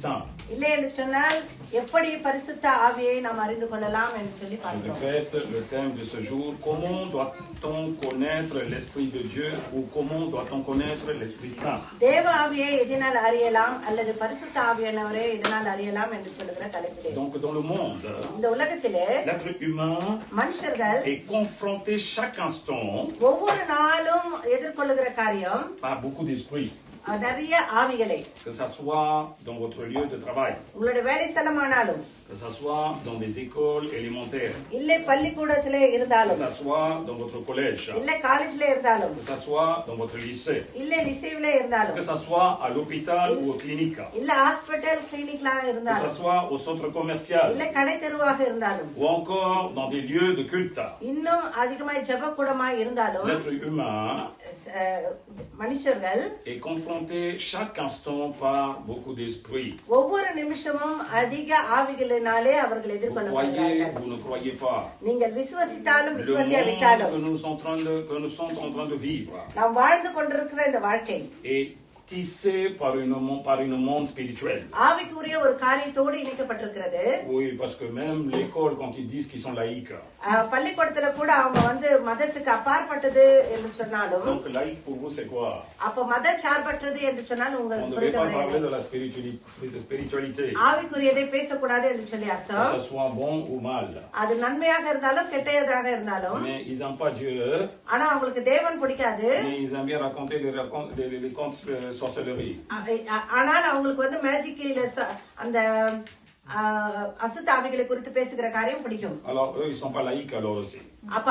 Saint. இல்லை என்று சொன்னால் எப்படி பரிசுத்த ஆவியை நாம் அறிந்து கொள்ளலாம் என்று சொல்லி Je பார்க்கிறோம். répète le thème de ce jour. Comment doit-on connaître l'Esprit de Dieu ou comment doit-on connaître l'Esprit Saint? தேவ ஆவியை எதனால் அறியலாம் அல்லது பரிசுத்த ஆவியானவரை எதனால் அறியலாம் என்று சொல்லுகிற தலைப்பிலே. Donc dans le monde, இந்த உலகத்திலே l'être humain மனுஷர்கள் est confronté chaque instant ஒவ்வொரு நாளும் எதிர்கொள்ளுகிற காரியம் par beaucoup d'esprits. நிறைய ஆவிகளை, Que ça soit dans votre lieu de travail, உங்களுடைய வேலை ஸ்தலமானாலும், que ça soit dans des écoles élémentaires, இல்லை பள்ளிக்கூடத்திலே que இருந்தாலும், ça soit dans votre collège, இல்லை காலேஜ்ல இருந்தாலும், que ça soit dans votre lycée, இல்லை லிசேவ்ல இருந்தாலும், que ça soit à l'hôpital ou aux cliniques, இல்ல ஹாஸ்பிட்டல் கிளினிக்ல que ça இருந்தாலும், soit au centre commercial இல்ல கடை தெருவாக இருந்தாலும், ou encore dans des lieux de culte. இன்னும் அதிகமாய் ஜெபக்கூடமாய் இருந்தாலும், L'être humain மனுஷர்கள் est confronté chaque instant par beaucoup d'esprits. ஒவ்வொரு நிமிஷமும் அதிக ஆவிகளினாலே அவர்கள் Vous croyez, எதிர்கொள்ளப்படுகிறார்கள். vous ne croyez pas. நீங்கள் விசுவசித்தாலும் Le விசுவாசியாவிட்டாலும் monde que nous sommes en train de vivre நாம் வாழ்ந்து கொண்டிருக்கிற இந்த வாழ்க்கை est tissé par une monde spirituelle. ஆவிக்குரிய ஒரு காரியத்தோடு இணைக்கப்பட்டிருக்கிறது. Oui, parce que même l'école, quand ils disent qu'ils sont laïcs, பள்ளிக்கூடத்துல கூட அவங்க மதத்துக்கு அப்பாற்பட்டது என்று சொன்னாலும், donc laïque pour vous c'est quoi? அப்ப மத சார்பற்றது என்று சொன்னால் On ne உங்களுக்கு devait pas parler புரிந்து de la spiritualité, ஆவிக்குரியதை பேசக்கூடாது என்று சொல்லி que அர்த்தம். ce soit bon ou mal. அது நன்மையாக இருந்தாலும் கெட்டதாக இருந்தாலும், Mais ils n'aiment pas Dieu, ஆனா அவங்களுக்கு தேவன் பிடிக்காது. mais ils aiment bien raconter les contes sorcellerie. ஆனால் அவங்களுக்கு மேஜிக்ல அந்த அசுத்த ஆவிகளை குறித்து பேசுகிற காரியம் பிடிக்கும். Alors eux ils sont pas laïcs alors aussi. அப்ப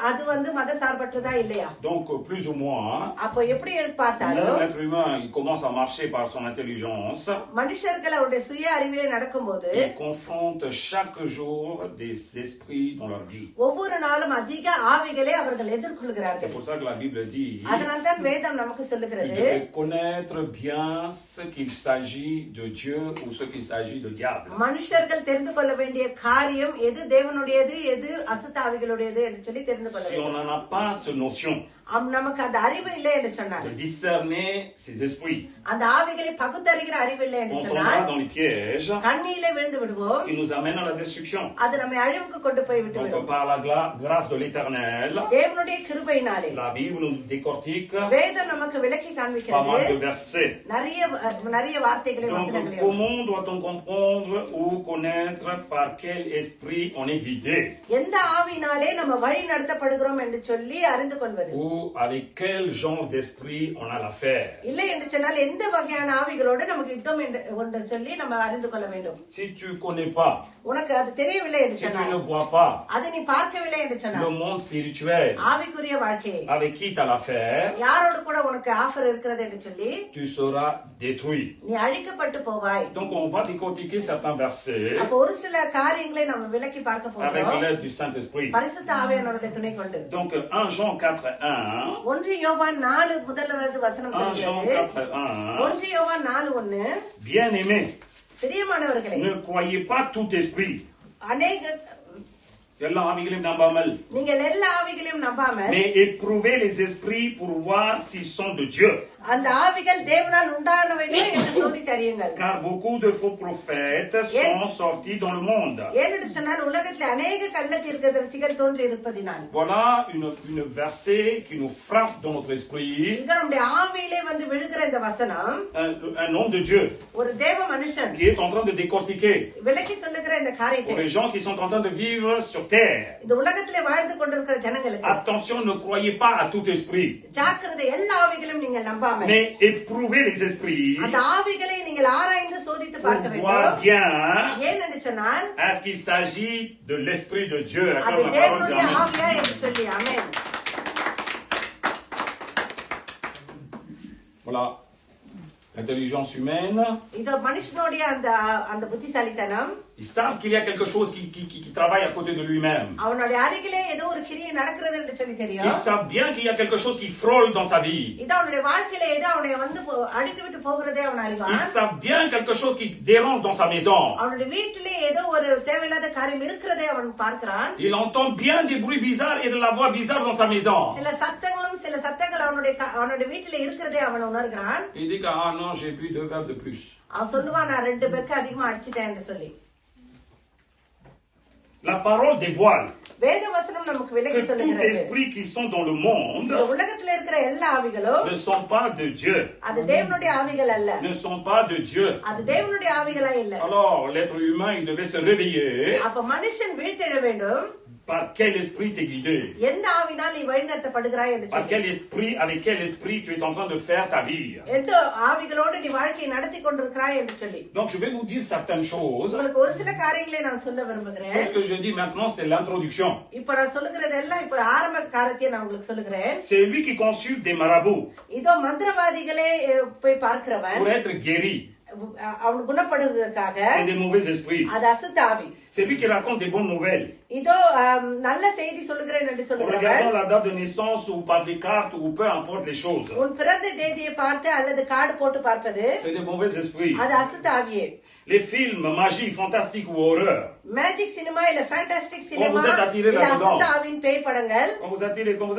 அது மத சார்பற்றதா இல்லையா? Donc plus ou moins, அப்ப எப்படி பார்த்தாலும் l'être humain il commence à marcher par son intelligence. மனுஷர்கள் அவருடைய சுய அறிவிலே நடக்கும்போது Ils confrontent chaque jour des esprits dans leur vie. ஒவ்வொரு நாளும் அதிக ஆவிகளை அவர்கள் C'est எதிர்கொள்கிறார்கள். pour ça que la Bible dit அதனால்தான் வேதம் நமக்கு tu சொல்லுகிறது, devais connaître bien ce qu'il s'agit de Dieu ou ce qu'il s'agit de diable. மனுஷர்கள் தெரிந்து கொள்ள வேண்டிய காரியம் எது தேவனுடையது எது அசுத்த ஆவிகளுடையது என்று சொல்லி தெரிந்து கொள்ள Si on வேண்டும். n'en a pas cette notion நமக்கு அந்த அறிவு இல்லை என்று சொன்னார், de discerner ces esprits, அந்த ஆவிகளை பகுத்தறிகிற அறிவு இல்லை என்று on சொன்னால் tombera dans les pièges கண்ணியிலே விழுந்து விடுவோம். qui nous amènent à la destruction. அது நம்மை அழிவுக்கு கொண்டு போய் விட்டு Donc விடும். par la grâce de l'Éternel, தேவனுடைய கிருபையினாலே la Bible nous décortique வேதம் நமக்கு விளக்கி pas காண்பிக்கிறது mal de versets. நிறைய வார்த்தைகளை Donc வசனங்களையும். comment doit-on comprendre ou connaître par quel esprit on est guidé எந்த ஆவியினாலே நம்ம வழி நடத்தப்படுகிறோம் என்று சொல்லி அறிந்து கொள்வது, ou avec quel genre d'esprit on a l'affaire? இல்லை என்று சொன்னால் எந்த வகையான ஆவிகளோடு நமக்கு யுத்தம் என்று சொல்லி நம்ம அறிந்து கொள்ள வேண்டும். Si tu connais pas, உனக்கு அது தெரியவில்லை என்று si tu ne சொன்னால், vois pas அதை நீ பார்க்கவில்லை என்று le சொன்னால், monde spirituel ஆவிக்குரிய வாழ்க்கையை avec qui tu as l'affaire, யாரோடு கூட உனக்கு ஆஃபர் இருக்கிறது என்று சொல்லி tu seras détruit. நீ அழிக்கப்பட்டு போவாய். Donc on va décortiquer certains versets அப்ப ஒரு சில காரியங்களை நம்ம விளக்கி பார்க்க avec போகிறோம் l'aide du Saint-Esprit. பரிசுத்த ஆவியானவருடைய துணை கொண்டு. Donc 1 Jean 4:1, 1 யோவான் 4 முதலாவது வசனம் 1 Jean சொல்கிறது, 4:1, 1 யோவான் 4:1, bien-aimés, பிரியமானவர்களே, ne croyez pas tout esprit. அநேக எல்லா ஆவிகளையும் நம்பாமல், நீங்கள் எல்லா ஆவிகளையும் நம்பாமல் mais éprouvez les esprits pour voir s'ils sont de Dieu. அந்த ஆவிகள் தேவனால் உண்டானவைகளே என்று சோதித்து அறியுங்கள். Car beaucoup de faux prophètes sont sortis dans le monde. ஏனென்று சொன்னால் உலகத்தில் அநேக கள்ள தீர்க்கதரிசிகள் தோன்றி இருப்பதினால். Voilà une verset qui nous frappe dans notre esprit. இது நம்முடைய ஆவியிலே வந்து விழுகிற இந்த வசனம் Un homme de Dieu ஒரு தேவ மனுஷன் qui est en train de décortiquer விளக்கி சொல்லுகிற இந்த pour காரியத்தை les gens qui sont en train de vivre sur terre. இந்த உலகத்திலே வாழ்ந்து கொண்டிருக்கிற ஜனங்களுக்கு Attention, ne croyez pas à tout esprit, ஜாக்கிரதை, எல்லா ஆவிகளையும் நீங்கள் நம்பாமல் mais éprouvez les esprits அந்த ஆவிகளை நீங்கள் ஆராய்ந்து சோதித்து பார்க்க pour voir வேண்டும். bien ஏனென்று சொன்னால் est-ce qu'il s'agit de l'esprit de Dieu. அது Accorde la parole, தேவனுடைய dis Amen. ஆவியா என்று சொல்லி. ஆமென். Voilà, l'intelligence humaine இது மனுஷனுடைய அந்த புத்திசாலித்தனம் Ils savent qu'il y a quelque chose qui travaille à côté de lui-même. அவனுடைய அருகிலே ஏதோ ஒரு கிரியை நடக்கிறது என்று சொல்லி தெரியும். Ils savent bien qu'il y a quelque chose qui frôle dans sa vie. இது அவனுடைய வாழ்க்கையிலே ஏதோ அவனை வந்து அடித்து விட்டு போகிறதே அவன் அறிவான். Ils savent bien quelque chose qui dérange dans sa maison. அவனுடைய வீட்டிலே ஏதோ ஒரு தேவையில்லாத காரியம் இருக்கிறதே அவன் பார்க்கிறான். Il entend bien des bruits bizarres et de la voix bizarre dans sa maison. சில சத்தங்கள் அவனுடைய வீட்டிலே இருக்கிறதே அவன் உணர்கிறான். Il dit que ah non, j'ai bu 2 verres de plus. அவன் சொல்லுவான் நான் 2 பெக்கு அதிகமா அடிச்சிட்டேன் என்று சொல்லி. La parole dévoile வேத வசனம் நமக்கு விளக்கி que tous சொல்லுகிறது. esprits qui sont dans le monde இந்த உலகத்துல இருக்கிற எல்லா ஆவிகளும் ne sont pas de Dieu. அது தேவனுடைய ஆவிகள் அல்ல. Ne sont pas de Dieu. அது தேவனுடைய ஆவிகளா இல்ல. Alors l'être humain il devait se réveiller. அப்ப மனுஷன் வீழ்த்தெழ வேண்டும். Par quel esprit t'es guidé? எந்த ஆவினால் நீ வழிநடத்தப்படுகிறாய் என்று Par சொல்லி. quel esprit, avec quel esprit tu es en train de faire ta vie? எந்த ஆவிகளோடு நீ வாழ்க்கையை நடத்தி கொண்டிருக்கிறாய் என்று சொல்லி. Donc je vais vous dire certaines choses. உங்களுக்கு ஒரு சில காரியங்களை நான் சொல்ல விரும்புகிறேன். Tout ce que je dis maintenant c'est l'introduction. இப்ப நான் சொல்லுகிறது எல்லாம் இப்ப ஆரம்ப காரியத்தை நான் உங்களுக்கு சொல்லுகிறேன். C'est lui qui consulte des marabouts இதோ மந்திரவாதிகளே போய் பார்க்கிறவன் pour être guéri. அவன் குணப்படுவதற்காக C'est des mauvais esprits. அது அசுத்த ஆவி. C'est lui qui raconte des bonnes nouvelles. இதோ நல்ல செய்தி சொல்லுகிறேன் என்று En சொல்லுகிறவன் regardant la date de naissance ou par des cartes ou peu importe les choses. உன் பிறந்த தேதியை பார்த்து அல்லது கார்டு போட்டு பார்ப்பது C'est des mauvais esprits. அது அசுத்த ஆவியே. Les films, magie, fantastique ou horreur. Magic cinema இல்ல fantastic Quand cinema vous êtes attiré இல்ல là-dedans. அசுத்த ஆவியின் பேய் படங்கள் Quand vous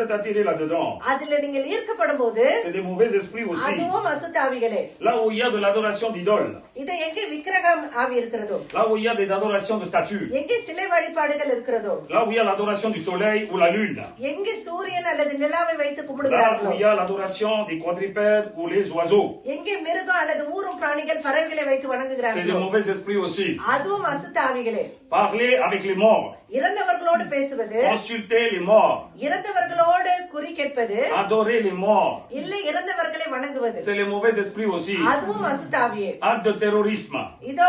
êtes attiré là-dedans. அதுல நீங்கள் ஈர்க்கப்படும் போது C'est des mauvais esprits aussi. அதுவும் அசுத்த ஆவிகளே. Là où il y a de l'adoration d'idoles. இது எங்கே விக்கிரகம் ஆவி இருக்கிறதோ, Là où il y a des adorations de statues. எங்கே சிலை வழிபாடுகள் இருக்கிறதோ, Là où il y a l'adoration du soleil ou la lune. எங்கே சூரியன் அல்லது நிலாவை வைத்து Là où கும்பிடுகிறார்களோ, il y a l'adoration des quadrupèdes ou les oiseaux. எங்கே மிருகம் அல்லது ஊரும் பிராணிகள் பறவைகளை வைத்து C'est des வணங்குகிறார்களோ, mauvais esprits aussi. அதுவும் அசுத்த ஆவிகளே. Parler avec les morts. இறந்தவர்களோடு பேசுவது, Consulter les morts. இறந்தவர்களோடு குறி கேட்பது, Adorer les morts. இல்லை இறந்தவர்களை வணங்குவது, C'est les mauvais esprits aussi. அதுவும் அசுத்த ஆவியே. Acte de terrorisme. இதோ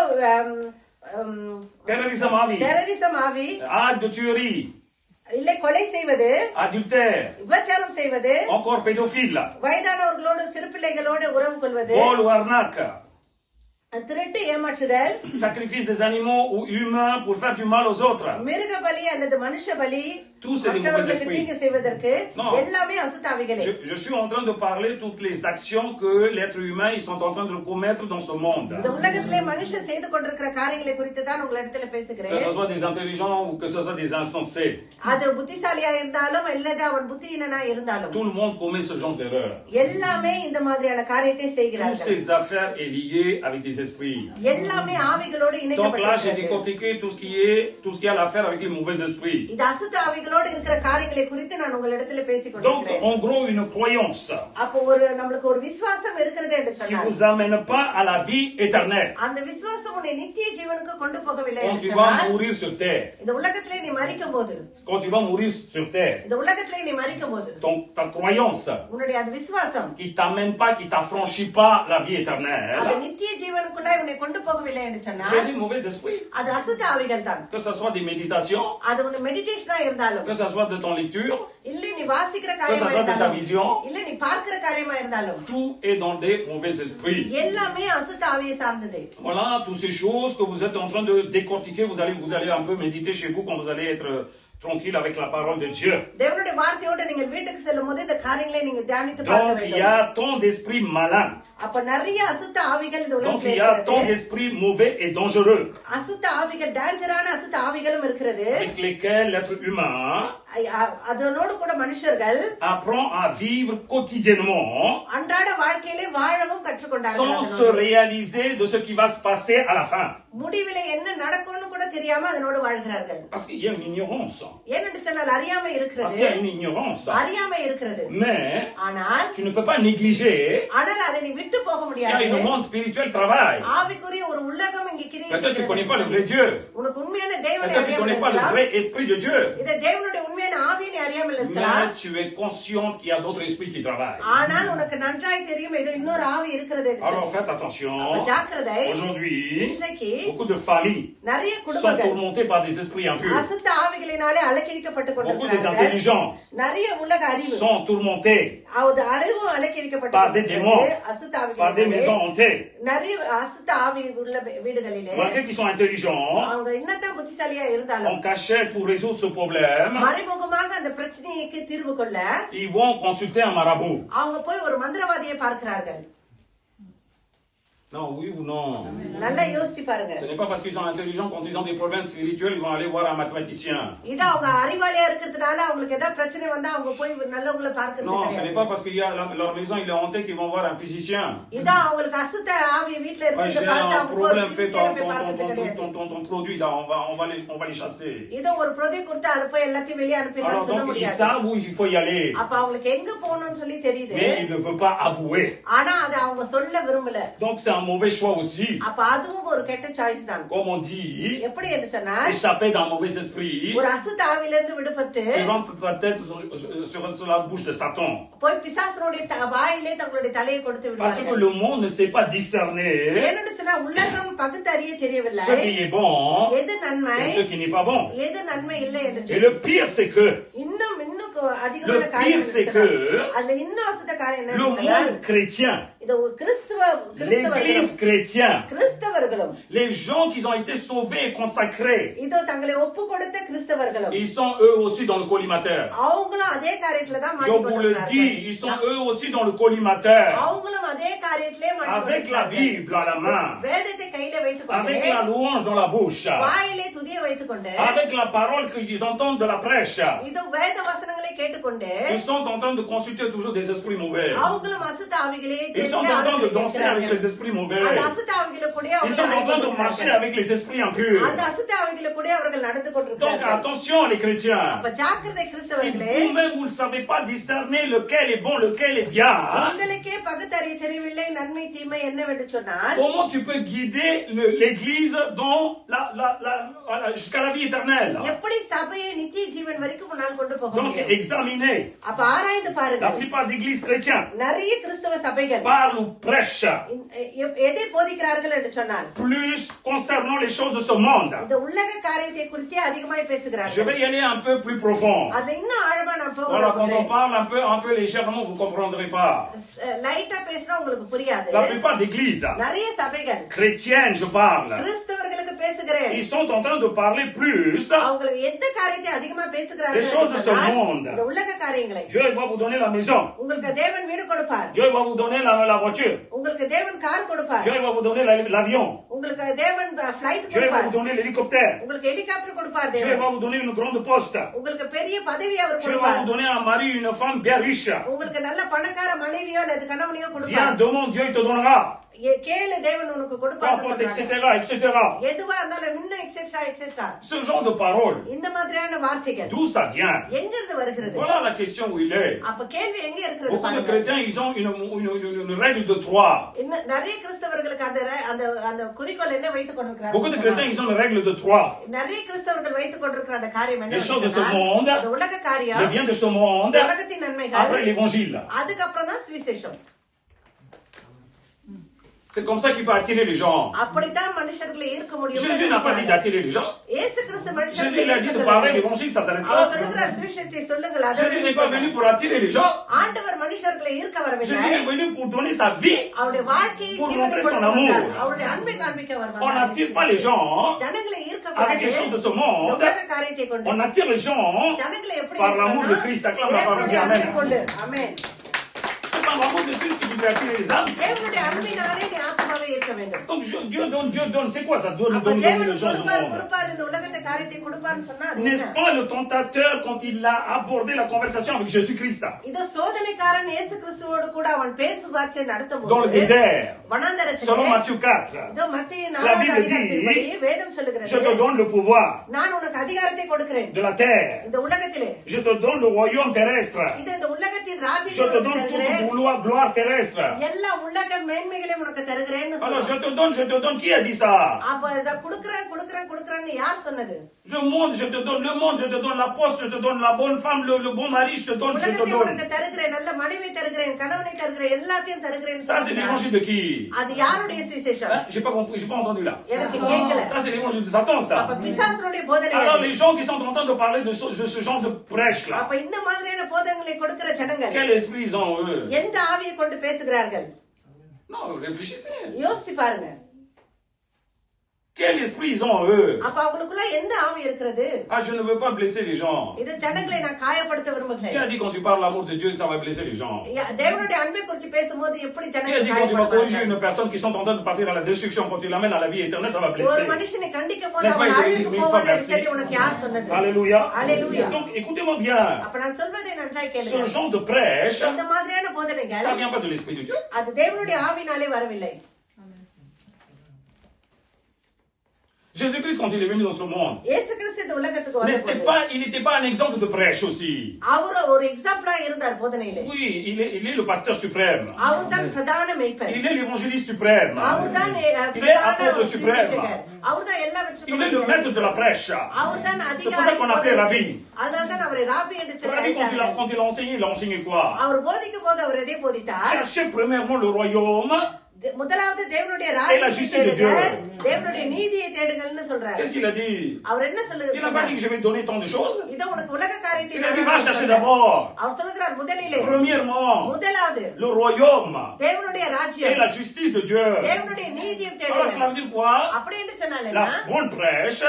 Terrorisme à vie. டெரரிசம் ஆவி, Acte de tuerie. இல்லை கொலை செய்வது, Adultère. விபச்சாரம் செய்வது, Encore pédophile. வயதானவர்களோடு சிறு பிள்ளைகளோடு உறவு கொள்வது, Vol ou arnaque. திருட்டு ஏமாற்றுதல், Sacrifice des animaux ou humains pour faire du mal aux autres. மிருக பலி அல்லது மனுஷ பலி, Tous ces mauvais மற்றவர்களுக்கு esprits. தீங்கு செய்வதற்கு Non. எல்லாமே அசுத்த ஆவிகளே. Je suis en train de parler toutes les actions que l'être humain ils sont en train de commettre dans ce monde. இந்த உலகத்திலே மனுஷன் செய்து கொண்டிருக்கிற காரியங்களை குறித்து தான் உங்களிடத்துல Que பேசுகிறேன். ce soit des intelligents ou que ce soit des insensés. அது புத்திசாலியா இருந்தாலும் இல்லது அவன் புத்தியினா இருந்தாலும் Tout le monde commet ce genre d'erreur. எல்லாமே இந்த மாதிரியான காரியத்தை Toutes செய்கிறார்கள். ces affaires est liées avec des esprits. எல்லாமே ஆவிகளோடு Donc là, j'ai இணைக்கப்பட்டிருக்கிறது. décortiqué tout ce qui a l'affaire avec les mauvais esprits. இது அசுத்த ஆவிகளோடு இருக்கிற காரியங்களை குறித்து நான் உங்களிடத்துல பேசிக் Donc, கொண்டிருக்கிறேன். en gros, une croyance அப்போ நம்மளுக்கு ஒரு விசுவாசம் இருக்கிறது என்று qui சொன்னார். vous amène pas à la vie éternelle. அந்த விசுவாசம் உன்னை நித்திய ஜீவனுக்கு கொண்டு போகவில்லை Quand என்று tu vas சொன்னால், mourir sur terre, இந்த உலகத்திலே நீ மரிக்கும் போது, quand tu vas mourir sur terre, இந்த உலகத்திலே நீ மரிக்கும் போது ta croyance உன்னுடைய அந்த விசுவாசம் qui t'amène pas, qui t'affranchit pas la vie அது éternelle, நித்திய ஜீவனுக்குள்ளாய் உன்னை கொண்டு போகவில்லை என்று c'est சொன்னால் des mauvais esprits. அது அசுத்த ஆவிகள் தான். Que ce soit des méditations, அது உன்னை மெடிடேஷனா இருந்தாலும், que ce soit de ton lecture, இல்ல நீ வாசிக்கிற que ce காரியமா soit de ta இருந்தாலும், vision, இல்ல நீ பார்க்கிற காரியமா இருந்தாலும், tout est dans des mauvais esprits. எல்லாமே அசுத்த ஆவியை சார்ந்தது. Voilà, toutes ces choses que vous êtes en train de décortiquer, vous allez un peu méditer chez vous quand vous allez être tranquille avec la parole de Dieu. தேவனுடைய வார்த்தையோட நீங்கள் வீட்டுக்கு செல்லும் போது இந்த காரியங்களை நீங்க தியானித்து பார்க்க Donc, il y வேண்டும். a tant d'esprits malins. அப்ப நிறைய அசுத்த ஆவிகள் இந்த Donc, உலகத்துல il y a tant இருக்கிறது. d'esprits mauvais et dangereux அசுத்த ஆவிகள், டேஞ்சரான அசுத்த ஆவிகளும் இருக்கிறது. avec lesquels l'être humain அதனோடு கூட மனுஷர்கள் apprend à vivre quotidiennement அன்றாட வாழ்க்கையிலே வாழவும் sans se கற்றுக்கொண்டார்கள். réaliser de ce qui va se passer à la fin. முடிவிலே என்ன நடக்கும்னு கூட தெரியாம அதனோடு வாழ்கிறார்கள். Parce qu'il y a une ignorance. ஏனென்று சொன்னால் அறியாமை Parce இருக்கிறது, qu'il y a une ignorance. அறியாமை இருக்கிறது. Mais ஆனால் tu ne peux pas négliger. ஆனால் அதை நீ விட்டு போக Il y a முடியாது. une monde spirituel travail. ஆவிக்குரிய ஒரு உலகம் இங்கே கிரியை Peut-être tu ne connais pas le செய்கிறது. vrai Dieu. உனக்கு உண்மையான தேவனை Peut-être tu ne அறியாமல் connais pas le இருக்கலாம். vrai esprit de Dieu. இதை தேவனுடைய உண்மையான ஆவியை நீ அறியாமல் இருக்கலாம். Mais tu es conscient qu'il y a d'autres esprits qui travaillent. ஆனால் உனக்கு நன்றாய் தெரியும் ஏதோ இன்னொரு ஆவி இருக்கிறது என்று. Alors faites attention. ஜாக்கிரதை. Aujourd'hui, இன்றைக்கு beaucoup de familles நிறைய sont குடும்பங்கள் tourmentées par des esprits impurs. அசுத்த ஆவிகளினாலே அலக்கழிக்கப்பட்டு Beaucoup des கொண்டிருக்கிறார்கள். intelligences நிறைய உலக அறிவு sont tourmentées அது அறிவும் அலக்கழிக்கப்பட்டு par des démons, அசுத்த par des ஆவிகளினாலே maisons hantées. நிறைய அசுத்த ஆவி உள்ள வீடுகளிலே Malgré qu'ils sont intelligents, அவங்க என்னதான் புத்திசாலியா இருந்தாலும் en cachette pour résoudre ce problème, மறைமுகமாக அந்த பிரச்சனைக்கு தீர்வு கொள்ள ils vont consulter un marabout. அவங்க போய் ஒரு மந்திரவாதியை பார்க்கிறார்கள். Non, oui ou non? நல்லா யோசிச்சு பாருங்க. Ce n'est pas parce qu'ils sont intelligents, quand ils ont des problèmes spirituels, ils vont aller voir un mathématicien. இது அவங்க அறிவாளியா இருக்கிறதுனால அவங்களுக்கு ஏதாவது பிரச்சனை வந்தா அவங்க போய் நல்லவங்களை பார்க்கிறது Non, ce கிடையாது. n'est pas parce qu'il y a leur maison, il est hanté qu'ils vont voir un physicien. இதா அவங்களுக்கு அசுத்த ஆவி வீட்ல Ouais, இருக்கிறத j'ai பார்த்து un அவங்க problème, fais physician போய் பார்க்கிறது கிடையாது. ton produit là, on va les chasser. இதோ ஒரு பிரதி கொடுத்து அதை போய் எல்லாத்தையும் வெளியே Alors அனுப்பிடலாம்னு சொல்ல donc ils முடியாது. savent où il faut y aller, அப்ப அவங்களுக்கு எங்க போகணும்னு சொல்லி தெரியுது. mais ils ne veulent pas avouer. ஆனா அதை அவங்க சொல்ல விரும்பல. Donc c'est un mauvais choix aussi. அப்ப அதுவும் ஒரு கெட்ட சாய்ஸ் தான். Comme on dit, எப்படி என்று சொன்னா échapper d'un mauvais esprit, ஒரு அசுத்த ஆவியில இருந்து விடுபட்டு tu rentres ta tête sur la bouche de Satan. போய் பிசாசனுடைய வாயிலே தங்களுடைய தலையை கொடுத்து Parce que விடுவார்கள். le monde ne sait pas discerner ஏன்னு சொன்னா உலகம் பகுத்தறிய தெரியவில்லை. ce qui est bon எது நன்மை et ce qui n'est pas bon. எது நன்மை இல்லை என்று Et சொல்லி. le pire c'est que இன்னும் அதிகமான Le காரியம் pire, c'est என்னன்னு சொன்னா, que அதுல இன்னும் அசுத்த காரியம் le என்னன்னு சொன்னா, monde chrétien, இது ஒரு கிறிஸ்தவர்களும் l'église chrétienne, கிறிஸ்தவர்களும் les gens qui ont été sauvés et consacrés, இதோ தங்களை ஒப்பு கொடுத்த கிறிஸ்தவர்களும் ils sont eux aussi dans le collimateur. அவங்களும் அதே காரியத்துல தான் Je vous le dis, ils sont eux aussi dans le collimateur. அவங்களும் அதே காரியத்திலே Avec la Bible à la main, வேதத்தை கையில வைத்துக் avec கொண்டு la louange dans la bouche, வாயிலே துதிய வைத்துக் கொண்டு avec la parole qu'ils entendent de la prêche, இது வேத வசனங்களை கேட்டுக்கொண்டு ils sont en train de consulter toujours des esprits mauvais. அவங்களும் அசுத்த ஆவிகளே Ils sont en train de danser avec les esprits mauvais. அந்த அசுத்த ஆவிகள கூட Ils sont en train de marcher avec les esprits impurs. அந்த அசுத்த ஆவிகள கூட அவர்கள் நடந்து Donc கொண்டிருக்கிறார்கள். attention les chrétiens. அப்ப ஜாக்கிரதை Si கிறிஸ்தவர்களே, vous-même vous ne savez pas discerner lequel est bon, lequel est bien, உங்களுக்கே பகுத்தறிய தெரியவில்லை நன்மை தீமை என்னவென்று சொன்னால், comment tu peux guider l'église dans jusqu'à la vie éternelle? எப்படி சபையை நித்திய ஜீவன் வரைக்கும் முன்னால் கொண்டு போக Donc முடியும்? examinez. அப்ப ஆராய்ந்து La பாருங்க. plupart d'églises chrétiennes நிறைய கிறிஸ்தவ சபைகள் parlent ou prêchent எதை போதிக்கிறார்கள் என்று சொன்னால், plus concernant les choses de ce monde. இந்த உலக காரியத்தை குறித்தே அதிகமாய் Je பேசுகிறார்கள். vais y aller un peu plus profond. அது இன்னும் ஆழமா நான் Voilà, quand on போகிறேன். parle un peu légèrement, vous comprendrez pas. லைட்டா பேசினா உங்களுக்கு புரியாது. La plupart d'églises நிறைய சபைகள் chrétiennes, je parle, கிறிஸ்தவர்களுக்கு பேசுகிறேன். ils sont en train de parler plus. அவங்களுக்கு எந்த காரியத்தை அதிகமா பேசுகிறார்கள் Les choses de ce என்று சொன்னால், monde. இந்த உலக காரியங்களை. Dieu va vous donner la maison. உங்களுக்கு தேவன் வீடு கொடுப்பார். Dieu va vous donner la voiture. உங்களுக்கு தேவன் கார் கொடுப்பார். Dieu va vous donner l'avion. உங்களுக்கு தேவன் ஃளைட் Dieu va கொடுப்பார். vous donner l'hélicoptère. உங்களுக்கு ஹெலிகாப்டர் கொடுப்பார் Dieu தேவன். va vous donner une grande poste. உங்களுக்கு பெரிய பதவி அவர் Dieu va கொடுப்பார். vous donner un mari, une femme bien riche. உங்களுக்கு நல்ல பணக்கார மனைவியோ அல்லது கணவனையோ Viens, கொடுப்பார். demande, Dieu te donnera. கேளு தேவன் உனக்கு Peu கொடுப்பார் importe, etc., etc. எதுவா இருந்தாலும் இன்னும் etcetera etcetera Ce genre de parole, இந்த மாதிரியான வார்த்தைகள் d'où ça vient? எங்க இருந்து வருகிறது? Voilà la question où il est. அப்ப கேள்வி எங்க இருக்கிறது Beaucoup de பாருங்க. chrétiens, ils ont une règle de 3. இன்னும் நிறைய கிறிஸ்தவர்களுக்கு அந்த அந்த குறிக்கோள் என்ன வைத்துக் Beaucoup de கொண்டிருக்கிறார்கள்? chrétiens, ils ont une règle de 3. நிறைய கிறிஸ்தவர்கள் வைத்துக் கொண்டிருக்கிற அந்த காரியம் என்ன? Les choses de ce monde, அந்த உலக les காரியம், biens de ce monde, உலகத்தின் நன்மைகள், après l'évangile. அதுக்கப்புறம் தான் சுவிசேஷம். C'est comme ça qu'il peut attirer les gens. அப்படித்தான் மனுஷர்களை ஈர்க்க முடியும். Jésus n'a pas dit d'attirer les gens. இயேசு கிறிஸ்து Jésus மனுஷர்களை il a dit de parler l'évangile, ça s'arrête அவர் là. சொல்லுகிறார் சுவிசேஷத்தை சொல்லுங்கள். அதோட Jésus n'est pas venu pour attirer les gens. ஆண்டவர் மனுஷர்களை ஈர்க்க வரவில்லை. Jésus est venu pour donner sa vie. அவருடைய வாழ்க்கையை Pour ஜீவனை montrer son கொடுத்து amour. வந்தார். அவருடைய அன்பை காண்பிக்க அவர் On வந்தார். n'attire pas les gens ஜனங்களை ஈர்க்க avec les choses de ce monde. உலக காரியத்தை கொண்டு On attire les gens ஜனங்களை எப்படி par l'amour de Christ. Acclame la parole, dis Amen. கொண்டு ஆமென். C'est par l'amour de Christ qui vous fait attirer les âmes. தேவனுடைய அன்பினாலே நீ ஆத்மாவை ஈர்க்க வேண்டும். Donc Dieu donne, c'est quoi ça? Donne அப்ப les தேவன் gens du monde. கொடுப்பார் இந்த உலகத்தை காரியத்தை கொடுப்பார்னு சொன்னா அது N'est-ce என்ன? pas le tentateur quand il a abordé la conversation avec Jésus-Christ இது சோதனைக்காரன் இயேசு கிறிஸ்துவோடு கூட அவன் பேசுவார்த்தை dans le நடத்தும்போது désert? வனாந்தரத்திலே Selon Matthieu 4, இதோ மத்தேயு La 4 Bible அதிகாரத்தின்படி dit, வேதம் je சொல்லுகிறது, te donne le pouvoir நான் உனக்கு அதிகாரத்தை கொடுக்கிறேன் de la terre. இந்த உலகத்திலே. Je te donne le royaume terrestre. இது இந்த உலகத்தின் Je ராஜ்யத்தை te உனக்கு donne தருகிறேன். toute gloire terrestre. எல்லா உலக மேன்மைகளையும் உனக்கு தருகிறேன்னு Alors je சொல்லுவான். te donne, qui a dit ça? அப்ப இத குடுக்கறேன்னு யார் சொன்னது? Je te donne le monde, je te donne la poste, je te donne la bonne femme, le bon mari, je te donne. உலகத்தை உனக்கு தருகிறேன், நல்ல மனைவி தருகிறேன், கணவனை தருகிறேன், எல்லாத்தையும் தருகிறேன். Ça c'est l'évangile de qui? அது யாருடைய சுவிசேஷம்? J'ai pas compris, j'ai pas entendu là. எனக்கு கேட்கல. Ça c'est l'évangile de Satan ça. அப்ப பிசாசுடைய போதனை Alors அது. les gens qui sont en train de parler de ce genre de prêche là, அப்ப இந்த மாதிரியான போதனைகளை கொடுக்கிற ஜனங்கள் quel esprit ils ont eux? எந்த ஆவியை கொண்டு பேசுகிறார்கள்? Non, réfléchissez. யோசிச்சு பாருங்க. Quel esprit ils ont eux? அப்ப அவங்களுக்குள்ள எந்த ஆவி இருக்கிறது? Ah, je ne veux pas blesser les gens. இது ஜனங்களை நான் காயப்படுத்த Qui விரும்புகிறேன். a dit quand tu parles l'amour de Dieu que ça va blesser les gens? தேவனுடைய அன்பை குறித்து பேசும்போது எப்படி Qui a ஜனங்களை dit quand tu vas corriger காயப்படுத்துவாங்க? une personne qui sont en train de partir à la destruction, quand tu l'amènes à la vie éternelle, ça va ஒரு blesser. மனுஷனை கண்டிக்கும் போது Laisse-moi அவன் te le dire அழிவுக்கு mille fois, போவான்னு merci. சொல்லி உனக்கு யார் சொன்னது? Alléluia. Alléluia. Donc écoutez-moi bien. அப்ப நான் சொல்வதை நன்றாய் Ce கேளுங்க. genre de prêche, இந்த மாதிரியான போதனைகள் ça vient pas de l'esprit de Dieu. அது தேவனுடைய ஆவினாலே வரவில்லை. Jésus-Christ, quand il est venu dans ce monde, இயேசு கிறிஸ்து இந்த உலகத்துக்கு வந்தபோது il n'était pas un exemple de prêche aussi. அவர் ஒரு எக்ஸாம்பிளா இருந்தார் போதனையிலே. Oui, il est le pasteur suprême. அவர்தான் பிரதான மேய்ப்பர். Il est l'évangéliste suprême. அவர்தான் Il est apôtre suprême. அவர்தான் Il எல்லாவற்றுக்கும் est le maître de la prêche. அவர்தான் C'est pour ça qu'on அதிகாரி. l'appelle rabbi. அதனால்தான் அவரை ராபி என்று சொல்லி Rabbi, அழைத்தார்கள். quand il a enseigné, il a enseigné quoi? அவர் போதிக்கும் போது அவர் எதை போதித்தார்? Cherchez premièrement le royaume. முதலாவது தேவனுடைய Et la ராஜ்யத்தை justice de தேடுங்கள், Dieu. தேவனுடைய நீதியை தேடுங்கள்னு சொல்றாரு. Qu'est-ce qu'il a dit? அவர் என்ன Il n'a pas dit que je vais te donner tant de choses. இத உனக்கு உலக காரியத்தை Il a dit, நான் va chercher d'abord. அவர் சொல்லுகிறார் முதலிலே Premièrement, முதலாவது le royaume தேவனுடைய et ராஜ்யம், la justice de Dieu. தேவனுடைய நீதியை Alors cela தேடுங்கள். veut dire quoi? அப்படி என்று சொன்னால La bonne prêche,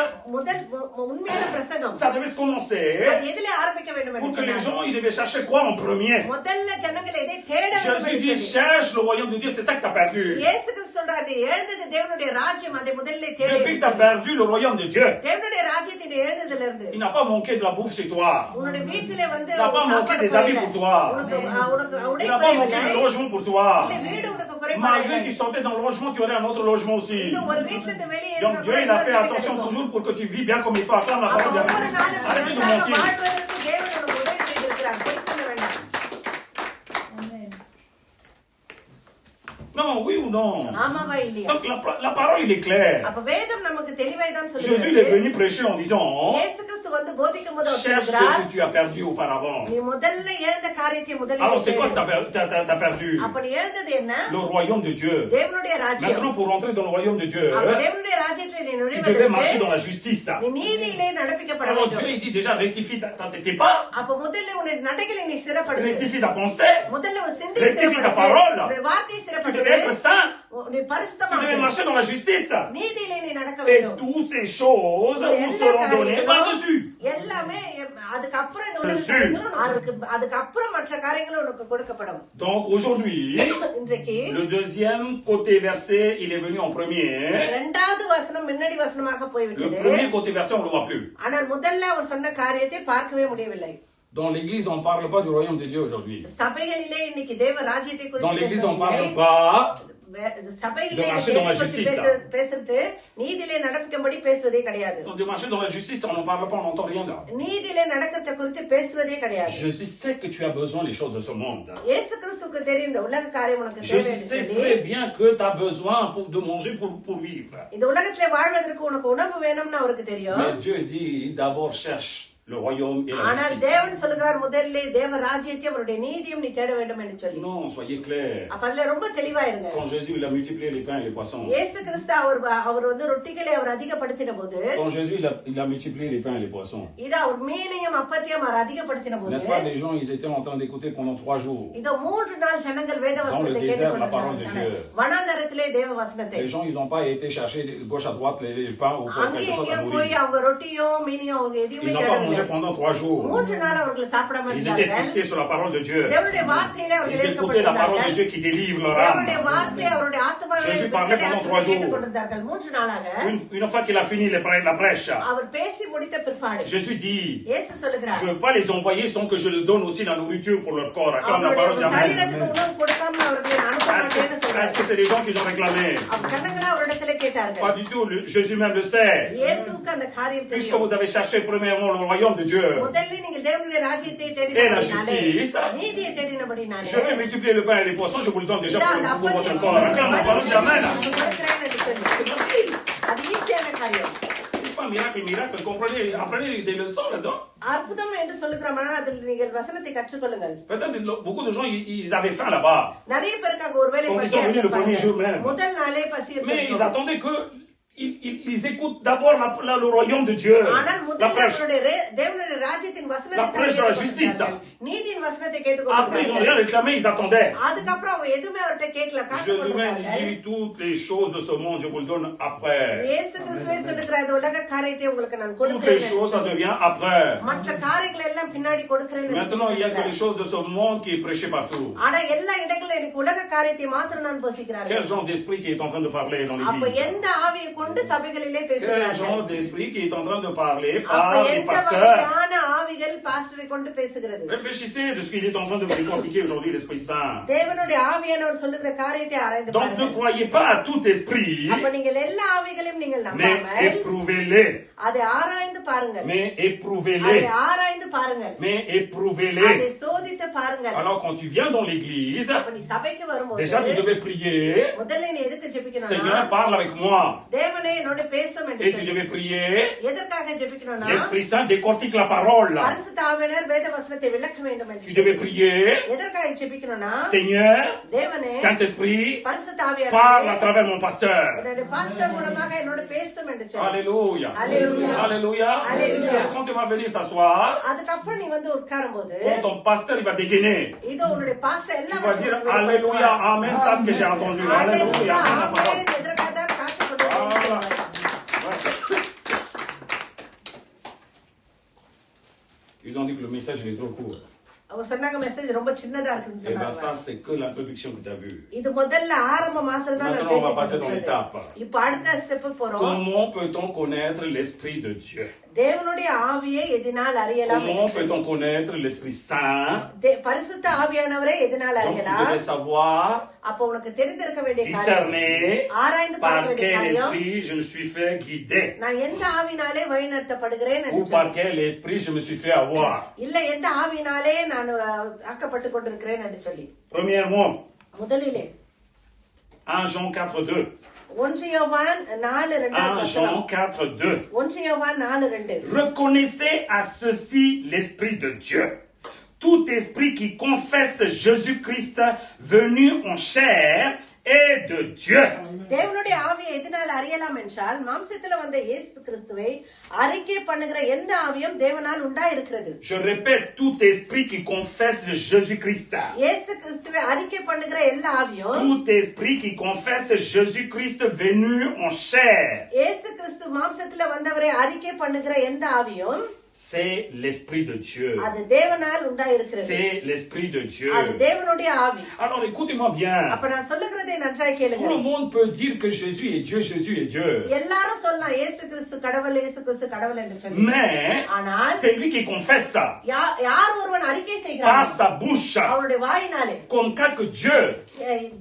உண்மையான பிரசங்கம் ça devait se commencer அது எதிலே ஆரம்பிக்க வேண்டும் pour என்று que les சொன்னார். gens ils devaient chercher quoi en premier? முதல்ல ஜனங்கள் எதை தேட வேண்டும் Jésus என்று dit, சொல்லி. cherche le royaume de Dieu, c'est ça que tu as perdu. இயேசு கிறிஸ்து சொல்றாரு, நீ எழுந்தது தேவனுடைய ராஜ்யம், அதை முதல்ல தேடு. Depuis que tu as perdu le royaume de Dieu, தேவனுடைய ராஜ்யத்தை நீ எழுந்ததுல இருந்து il n'a pas manqué de la bouffe chez toi. உன்னுடைய வீட்டிலே வந்து Il n'a pas manqué சாப்பாடு des habits குறைவில்லை. pour toi. உனக்கு உடை Il n'a pas manqué de குறைவில்லை. logement pour toi. இல்லை, வீடு உனக்கு Malgré que குறைபாடு tu sortais dans le logement, tu aurais un autre logement aussi. இது ஒரு வீட்டுல இருந்து வெளியே Donc Dieu, il a fait attention toujours pour que tu vis bien comme il faut. Acclame la parole de ஒவ்வொரு Dieu. நாளும் Arrêtez de நன்றாக mentir. வாழ்வதற்கு தேவன் உனக்கு உதவி செய்திருக்கிறார். பொய் சொல்ல வேண்டாம். Non, oui ou non? ஆமாவா இல்லையா? Donc la parole, il est claire. அப்ப வேதம் நமக்கு தெளிவாய் தான் Jésus, il est சொல்லுகிறது. venu prêcher en disant, இயேசு கிறிஸ்து வந்து போதிக்கும் போது அவர் cherche ce சொல்கிறார், que tu as perdu auparavant. நீ முதல்ல இழந்த காரியத்தை முதல்ல Alors c'est quoi que தேடு. tu as perdu? அப்ப நீ இழந்தது என்ன? Le royaume de Dieu. தேவனுடைய ராஜ்யம். Maintenant, pour rentrer dans le royaume de Dieu, அப்ப தேவனுடைய ராஜ்யத்தை நீ tu devais marcher dans நுழைவதற்கு la justice. நீ நீதியிலே நடப்பிக்கப்பட Alors Dieu, வேண்டும். il dit déjà, rectifie tes pas, அப்ப முதல்ல உன்னுடைய நடைகளை நீ சிறப்படுத்து. rectifie ta pensée, முதல்ல ஒரு சிந்தையை rectifie ta சிறப்படுத்து. parole. உன்னுடைய வார்த்தையை Tu devais சிறப்படுத்து. être saint, நீ tu devais பரிசுத்தமாக marcher dans la justice. நீதியிலே நீ நடக்க Et வேண்டும். toutes ces choses vous seront données par-dessus. எல்லாமே அதுக்கப்புறம் இந்த உலக Dessus. காரியங்களும் அதுக்கப்புறம் மற்ற காரியங்களும் உனக்கு கொடுக்கப்படும். Donc aujourd'hui, இன்றைக்கு le deuxième côté verset, il est venu en premier. இரண்டாவது வசனம் முன்னாடி வசனமாக Le போய்விட்டது. premier côté verset, on ne le voit plus. ஆனால் முதல்ல அவர் சொன்ன காரியத்தை பார்க்கவே முடியவில்லை. Dans l'église, on ne parle pas du royaume de Dieu aujourd'hui. சபைகளிலே இன்னைக்கு தேவ ராஜ்யத்தை Dans குறித்து l'église, on ne பேசவில்லை. parle pas சபையிலே de marcher dans la தேவனை குறித்து justice. பேசுறது நீதியிலே நடக்கும்படி பேசுவதே கிடையாது. de marcher dans la justice, on n'en parle pas, on n'entend rien là. நீதியிலே நடக்கத்தை குறித்து பேசுவதே கிடையாது. Je sais que tu as besoin des choses de ce monde. இயேசு கிறிஸ்துவுக்கு தெரியும் இந்த உலக காரியம் உனக்கு Je தேவை என்று sais சொல்லி, très bien que tu as besoin de manger pour vivre. இந்த உலகத்திலே வாழ்வதற்கு உனக்கு உணவு வேணும்னு அவருக்கு தெரியும். Mais Dieu dit d'abord cherche le royaume et la ஆனால் justice. தேவன் சொல்லுகிறார் முதல்ல தேவ ராஜ்யத்தையும் அவருடைய நீதியும் நீ தேட வேண்டும் என்று சொல்லி. Non, soyez clairs. அப்ப அதுல ரொம்ப தெளிவா இருங்க. Quand Jésus il a multiplié les pains et les poissons. இயேசு கிறிஸ்து அவர் வந்து ரொட்டிகளை அவர் அதிகப்படுத்தின போது, Quand Jésus il a multiplié les pains et les poissons. இத அவர் மீனையும் அப்பத்தையும் அவர் அதிகப்படுத்தின போது, N'est-ce pas, les gens ils étaient en train d'écouter pendant 3 jours. இதோ 3 நாள் ஜனங்கள் வேத Dans le வசனத்தை désert, la parole de கேட்டுக்கொண்டிருந்தார்கள். Dieu. வனாந்தரத்திலே தேவ வசனத்தை. Les gens ils n'ont pas été chercher de gauche à droite les pains ou quelque அங்கேயும் chose à இங்கேயும் போய் nourrir. அவங்க ரொட்டியும் மீனையும் அவங்க எதுவுமே Ils n'ont pas mangé தேடவில்லை. pendant 3 jours. 3 நாள் அவர்கள் சாப்பிடாம Ils étaient இருந்தார்கள். fixés sur la parole de Dieu. தேவனுடைய வார்த்தையிலே அவர்கள் Ils écoutaient la parole de ஏற்கப்பட்டிருந்தார்கள். Dieu qui délivre leur தேவனுடைய âme. வார்த்தை அவருடைய ஆத்மாவை Jésus parlait pendant 3 jours. கேட்டுக்கொண்டிருந்தார்கள். 3 நாளாக Une fois qu'il a fini la prêche, அவர் பேசி முடித்த பிற்பாடு Jésus dit, இயேசு சொல்லுகிறார், je ne veux pas les envoyer sans que je leur donne aussi la nourriture pour leur corps. Acclame la அவருடைய parole d'Amen. சரீரத்துக்கு உணவு கொடுக்காம அவர்களை அனுப்ப மாட்டேன்னு சொல்றார். est-ce que c'est les gens qui ont réclamé? ஜனங்களா அவரிடத்துல கேட்டார்கள். Pas du tout, Jésus même le sait. இயேசுவுக்கு அந்த காரியம் Puisque தெரியும். vous avez cherché premièrement le royaume de Dieu முதல்ல நீங்க தேவனுடைய ராஜ்யத்தை et la தேடினபடினாலே, justice, நீதியை தேடினபடினாலே, je vais multiplier le pain et les poissons, je vous le donne déjà இதோ pour அந்த pour votre அப்பத்தையும் corps. Acclame la parole d'Amen. உங்களுக்கு கொடுக்கிறேன் என்று சொல்லி. அது ஈஸியான காரியம். C'est pas miracle, miracle. Comprenez, apprenez des leçons là-dedans. அற்புதம் என்று சொல்லுகிறோம்னா அதில் நீங்கள் வசனத்தை கற்றுக்கொள்ளுங்கள். Peut-être beaucoup de gens, ils avaient faim là-bas. நிறைய பேருக்காக ஒருவேளை Donc, ils பசியா sont venus le premier jour இருப்பாங்க. même. முதல் நாளே பசி Mais ils இருக்கும். attendaient que ils écoutent d'abord le royaume de Dieu, ஆனால் la முதல்ல prêche. அவருடைய தேவனுடைய ராஜ்யத்தின் வசனத்தை La prêche de la justice. நீதியின் வசனத்தை Après, ils n'ont கேட்டுக்கொள்கிறார்கள். rien réclamé, ils attendaient. அதுக்கப்புறம் அவங்க எதுவுமே அவர்கிட்ட கேட்கல, Jésus même காத்துக்கொண்டிருந்தார்கள். dit toutes les choses de ce monde, je vous le donne après. இயேசு கிறிஸ்துவே சொல்லுகிற இந்த உலக காரியத்தை உங்களுக்கு நான் Toutes les கொடுக்கிறேன். choses, ça devient après. மற்ற காரியங்களை எல்லாம் பின்னாடி கொடுக்கிறேன் என்று Maintenant, il n'y a que les சொல்லுகிறார். choses de ce monde qui est prêché partout. ஆனா எல்லா இடங்களிலும் எனக்கு உலக காரியத்தை மாத்திரம் நான் Quel போசிக்கிறார்கள். genre d'esprit qui est en train de parler dans அப்ப l'église? எந்த ஆவியை கொண்டு சபைகளிலே Quel பேசுகிறார்கள்? genre d'esprit qui est en train de parler அப்ப par les எந்த pasteurs? வகையான ஆவிகள் பாஸ்டரை கொண்டு பேசுகிறது? Réfléchissez de ce qu'il est en train de vous décortiquer aujourd'hui, l'Esprit Saint. தேவனுடைய ஆவியானவர் சொல்லுகிற காரியத்தை ஆராய்ந்து Donc ne பாருங்கள். croyez pas à tout esprit, அப்ப நீங்கள் எல்லா ஆவிகளையும் நீங்கள் mais நம்பாமல் éprouvez-les. அதை ஆராய்ந்து பாருங்கள். Mais அதை éprouvez-les. ஆராய்ந்து பாருங்கள். Mais அதை éprouvez-les. சோதித்து பாருங்கள். Alors quand tu viens dans l'église, அப்ப நீ சபைக்கு வரும்போது déjà tu devais prier, முதல்ல நீ எதுக்கு ஜெபிக்கணும்னா, Seigneur parle avec moi. தேவனே என்னோட பேசும் என்று Et tu சொல்லி. devais prier, எதற்காக ஜெபிக்கணும்னா, l'Esprit Saint décortique la parole. பரிசுத்த ஆவியானவர் வேத வசனத்தை விளக்க வேண்டும் என்று Tu devais சொல்லி. prier, எதற்காக ஜெபிக்கணும்னா, Seigneur, தேவனே Saint-Esprit, பரிசுத்த parle à ஆவியானவர் travers mon pasteur. என்னுடைய பாஸ்டர் மூலமாக என்னோட பேசும் என்று சொல்லி. Alléluia. Alléluia. Alléluia. Alléluia. Quand tu vas venir s'asseoir, அதுக்கப்புறம் நீ வந்து உட்காரும் போது quand ton pasteur il va dégainer, இதோ உன்னுடைய பாஸ்டர் tu எல்லாம் vas dire Alléluia, Amen, ça c'est ce que j'ai entendu. Alléluia, Amen, la parole. எதற்காக தான் காத்துக் கொண்டு Voilà. இருக்கிறாய்? Ouais. Ils ont dit que le message il est trop court. அவங்க சொன்னாங்க மெசேஜ் ரொம்ப சின்னதா இருக்குன்னு Et bien சொன்னாங்க. ça c'est que l'introduction que tu as vue. இது முதல்ல ஆரம்ப மாத்திரம் தான் Maintenant on va passer dans l'étape. இப்ப அடுத்த ஸ்டெப் போறோம். Comment peut-on connaître l'Esprit de Dieu? தேவனுடைய ஆவியை எதனால் அறியலாம்? Comment peut-on connaître l'Esprit Saint? பரிசுத்த ஆவியானவரை எதனால் Donc tu அறியலாம்? devais savoir, அப்ப உனக்கு தெரிந்திருக்க வேண்டிய காரியம், discerner ஆராய்ந்து பார்க்க par வேண்டிய quel காரியம், esprit je me suis fait guider. நான் எந்த ஆவினாலே வழிநடத்தப்படுகிறேன் Ou என்று par சொல்லி. quel esprit je me suis fait avoir. இல்ல எந்த ஆவினாலே நான் ஆக்கப்பட்டு கொண்டிருக்கிறேன் என்று சொல்லி. Premièrement, முதலிலே 1 Jean 4:2. 1 யோவான் 4:2 1 Jean 4:2. 1 யோவான் 4:2. Reconnaissez à ceci l'Esprit de Dieu. Tout esprit qui confesse Jésus-Christ venu en chair est de Dieu. தேவனுடைய ஆவியை எதனால் அறியலாம் என்றால், மாம்சத்துல வந்த இயேசு கிறிஸ்துவை அறிக்கை பண்ணுகிற எந்த ஆவியும் தேவனால் உண்டாயிருக்கிறது. Je répète, tout esprit qui confesse Jésus-Christ. இயேசு கிறிஸ்துவை அறிக்கை பண்ணுகிற எல்லா ஆவியும், Tout esprit qui confesse Jésus-Christ venu en chair. இயேசு கிறிஸ்து மாம்சத்துல வந்தவரை அறிக்கை பண்ணுகிற எந்த ஆவியும், C'est l'Esprit de Dieu. அது தேவனால் உண்டாயிருக்கிறது. C'est l'Esprit de Dieu. அது தேவனுடைய ஆவி. Alors écoutez-moi bien. அப்ப நான் சொல்லுகிறதை நன்றாய் Tout கேளுங்க. le monde peut dire que Jésus est Dieu, Jésus est Dieu. எல்லாரும் சொல்லலாம் இயேசு கிறிஸ்து கடவுள், இயேசு கிறிஸ்து கடவுள் என்று சொல்லி. Mais ஆனால் c'est lui qui confesse ça யார் ஒருவன் அறிக்கை par செய்கிறான் sa bouche, அவருடைய வாயினாலே, comme quelque Dieu,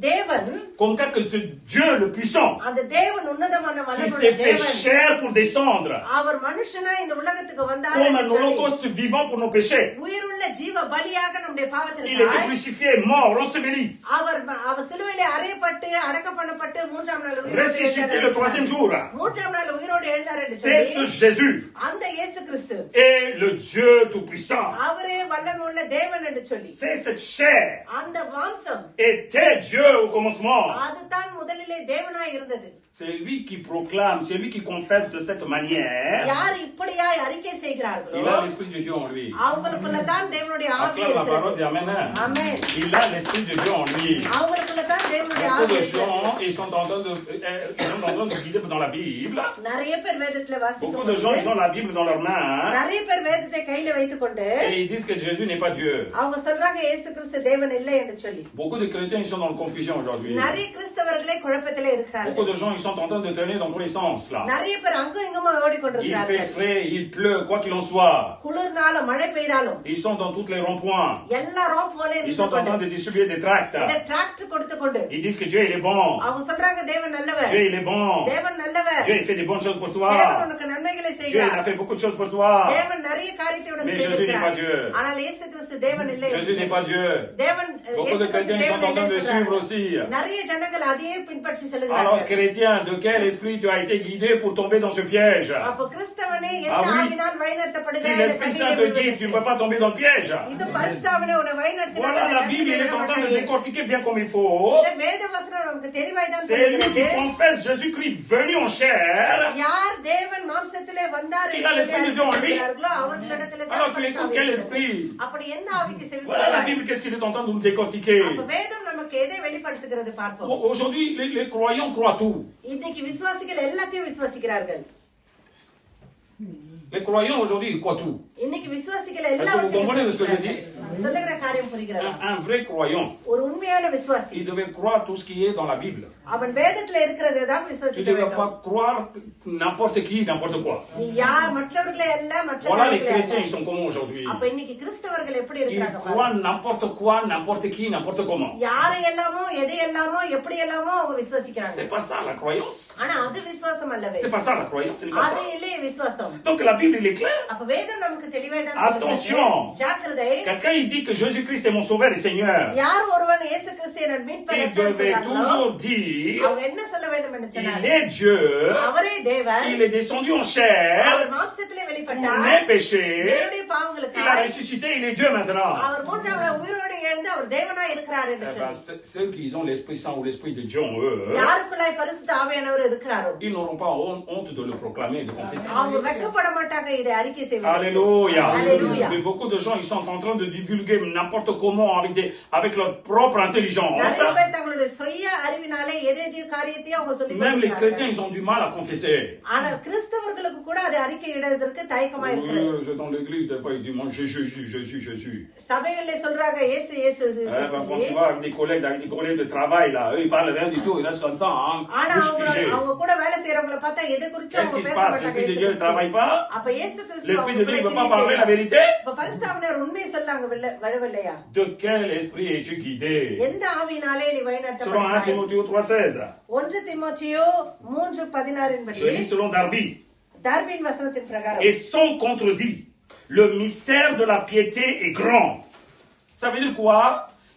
தேவன், comme quelque ce Dieu le puissant, அந்த தேவன் உன்னதமான qui வல்லமையுள்ள s'est fait தேவன், chair pour descendre, அவர் மனுஷனா இந்த உலகத்துக்கு வந்தார் comme un என்று சொல்லி, holocauste vivant pour nos péchés. உயிருள்ள ஜீவ பலியாக நம்முடைய Il était பாவத்திற்காக crucifié, mort, enseveli, அவர் சிலுவையிலே அறையப்பட்டு அடக்கம் பண்ணப்பட்டு மூன்றாம் நாள் உயிரோடு ressuscité le எழுந்தார். troisième jour. மூன்றாம் நாள் உயிரோடு எழுந்தார் என்று C'est ce சொல்லி, Jésus அந்த இயேசு கிறிஸ்து est le Dieu tout-puissant. அவரே வல்லமையுள்ள தேவன் என்று சொல்லி, C'est cette chair அந்த மாம்சம் était Dieu au commencement. அதுதான் முதலிலே தேவனாய் இருந்தது. C'est lui qui proclame, c'est lui qui confesse de cette manière. யார் இப்படியாய் அறிக்கை Il செய்கிறார்களோ a l'Esprit de Dieu en lui. அவங்களுக்குள்ளதான் தேவனுடைய ஆவி Acclame la parole, dis இருக்கிறது. Amen. Amen. Il a l'Esprit de Dieu en lui. அவங்களுக்குள்ளதான் தேவனுடைய Beaucoup ஆவி de இருக்கிறது. gens, ils sont en train de guider dans la Bible. நிறைய பேர் வேதத்துல Beaucoup de gens, ils வாசிக்கும் ont la Bible dans leurs mains. நிறைய பேர் வேதத்தை கையில வைத்துக் கொண்டு Et ils disent que Jésus n'est pas Dieu. அவங்க சொல்றாங்க இயேசு கிறிஸ்து தேவன் இல்லை என்று சொல்லி. Beaucoup de chrétiens, ils sont dans la confusion aujourd'hui. நிறைய கிறிஸ்தவர்களே குழப்பத்திலே Beaucoup இருக்கிறார்கள். de gens, ils sont en train de traîner dans tous les sens là. நிறைய பேர் அங்கும் இங்குமா Il fait ஓடிக்கொண்டிருக்கிறார்கள். frais, il pleut, quoi qu'il en en soit. குளிர்னாலும் மழை பெய்தாலும் Ils sont dans tous les ronds-points. எல்லா ரோப்புகளையும் Ils sont en train de distribuer des tracts. Tractor கொடுத்து கொண்டு Ils disent que Dieu il est bon. அவங்க சொல்றாங்க தேவன் நல்லவர், Dieu il est bon. தேவன் நல்லவர், Dieu il fait des bonnes choses pour தேவன் toi. உனக்கு நன்மைகளை Dieu il செய்கிறார், a fait beaucoup de choses pour toi. தேவன் நிறைய காரியத்தை உனக்கு Mais Jésus n'est pas செய்திருக்கிறார். Dieu. ஆனால் இயேசு கிறிஸ்து தேவன் இல்லை. Jésus n'est pas Dieu. தேவன் Beaucoup de இயேசு கிறிஸ்து chrétiens ils sont தேவன் en train de இல்லை suivre சொல்றாங்க. aussi. நிறைய ஜனங்கள் அதையே பின்பற்றி Alors செல்கிறார்கள். chrétien, de quel esprit tu as été guidé pour tomber dans ce piège? அப்ப கிறிஸ்தவனே Ah எந்த oui. ஆவினால் Si வழிநடத்தப்படுகிறாய் இந்த l'Esprit Saint te guide, tu ne peux pas tomber dans le piège. இது பரிசுத்தாவிலே உன்னை வழிநடத்தினால் Voilà, இந்த la Bible, il est en train de décortiquer bien comme il faut. இந்த வேத வசனம் நமக்கு தெளிவாய் தான் C'est lui qui சொல்கிறது. confesse Jésus-Christ venu en chair. யார் தேவன் மாம்சத்திலே வந்தார் Il a l'Esprit de Dieu en lui. சொல்கிறார்களோ அவர்களிடத்திலே தான் Alors tu écoutes பரிசுத்த quel ஆவி esprit? இருக்கிறது. அப்படி எந்த ஆவிக்கு Voilà la செவிப்படுகிறாய்? Bible, qu'est-ce qu'il est en train de nous décortiquer. அப்ப வேதம் நமக்கு எதை வெளிப்படுத்துகிறது பார்ப்போம். Aujourd'hui, les croyants croient tout. இன்னைக்கு விசுவாசிகள் எல்லாத்தையும் விசுவாசிக்கிறார்கள். Les croyants aujourd'hui, ils croient tout. இன்னைக்கு விசுவாசிகள் Est-ce que vous எல்லாத்தையும் comprenez ce que je dis? சொல்லுகிற காரியம் புரிகிறது. Un vrai croyant, ஒரு உண்மையான விசுவாசி il devait croire tout ce qui est dans la Bible. அவன் வேதத்துல இருக்கிறதை தான் Tu ne விசுவாசிக்க devais வேண்டும். pas croire n'importe qui, n'importe quoi. நீ யார் மற்றவர்களே அல்ல மற்ற Voilà les காரியங்களே chrétiens, அல்ல. ils sont comment aujourd'hui? அப்ப இன்னைக்கு கிறிஸ்தவர்கள் எப்படி Ils இருக்கிறாங்க croient பாருங்க. n'importe quoi, n'importe qui, n'importe comment. யாரை எல்லாமோ எதை எல்லாமோ எப்படி எல்லாமோ அவங்க விசுவாசிக்கிறாங்க. C'est pas ça la croyance. ஆனா அது விசுவாசம் அல்லவே. C'est pas ça la croyance, c'est pas அது ça. இல்லையே விசுவாசம். Donc la Bible, il est clair. அப்ப வேதம் நமக்கு தெளிவாய் தான் Attention. சொல்லுகிறது. ஜாக்கிரதை. Quelqu'un, il dit que Jésus-Christ est mon sauveur et Seigneur. யார் ஒருவன் இயேசு கிறிஸ்து என் மீட்பர் Il என்று devait சொல்றாங்களோ toujours dire, அவங்க என்ன சொல்ல வேண்டும் என்று il சொன்னார்? est Dieu, அவரே தேவன், il est descendu en chair அவர் மாம்சத்திலே pour வெளிப்பட்டார், mes péchés, என்னுடைய il a பாவங்களுக்காக ressuscité, il est Dieu maintenant. அவர் மூன்றாம் நாள் உயிரோடு எழுந்து அவர் தேவனாய் இருக்கிறார் என்று Eh ben, சொன்னார். ceux qui ont l'Esprit Saint ou l'Esprit de Dieu en eux, யாருக்குள்ளாய் பரிசுத்த ஆவியானவர் இருக்கிறாரோ ils n'auront pas honte de le proclamer et de confesser. அவங்க வெட்கப்பட மாட்டாங்க இதை அறிக்கை செய்வாங்க. Alléluia. Alléluia. Mais beaucoup de gens, ils sont en train de divulguer n'importe comment avec leur propre intelligence. நிறைய பேர் தங்களுடைய சுய அறிவினாலே எதை காரியத்தையும் அவங்க சொல்லி Même les கொண்டிருக்கிறார்கள். chrétiens, ils ont du mal à confesser. ஆனா கிறிஸ்தவர்களுக்கு கூட அதை அறிக்கை இடுவதற்கு தயக்கமா இருக்கிறது. Oui, je dans l'église, des fois, ils disent, moi, Jésus. சபைகளிலே சொல்றாங்க இயேசு இயேசு Eh ben, quand சொல்லி. tu vas avec des collègues de travail, là, eux, ils parlent rien du tout, ils restent comme ça, hein, ஆனா bouche figée. அவங்க கூட வேலை செய்யறவங்கள பார்த்தா எதை குறிச்சு Qu'est-ce அவங்க qui se பேச passe? மாட்டாங்க. L'Esprit de இயேசு Dieu ne கிறிஸ்து. travaille pas? அப்ப இயேசு கிறிஸ்து L'Esprit de Dieu ne அவங்களுக்குள்ளே veut pas parler la கிரியை vérité? செய்கிறார். இப்ப பரிசுத்தாவினர் உண்மையை சொல்லாங்க வரவில்லையா? De quel esprit es-tu guidé? எந்த ஆவியினாலே நீ Selon 1 வழிநடத்தப்படுகிறாய்? Timothée 3,16. 1 தீமோத்தேயு 3:16 படி Je lis selon Darby. தார்பின் வசனத்தின் பிரகாரம் Et sans contredit, le mystère de la piété est grand. Ça veut dire quoi?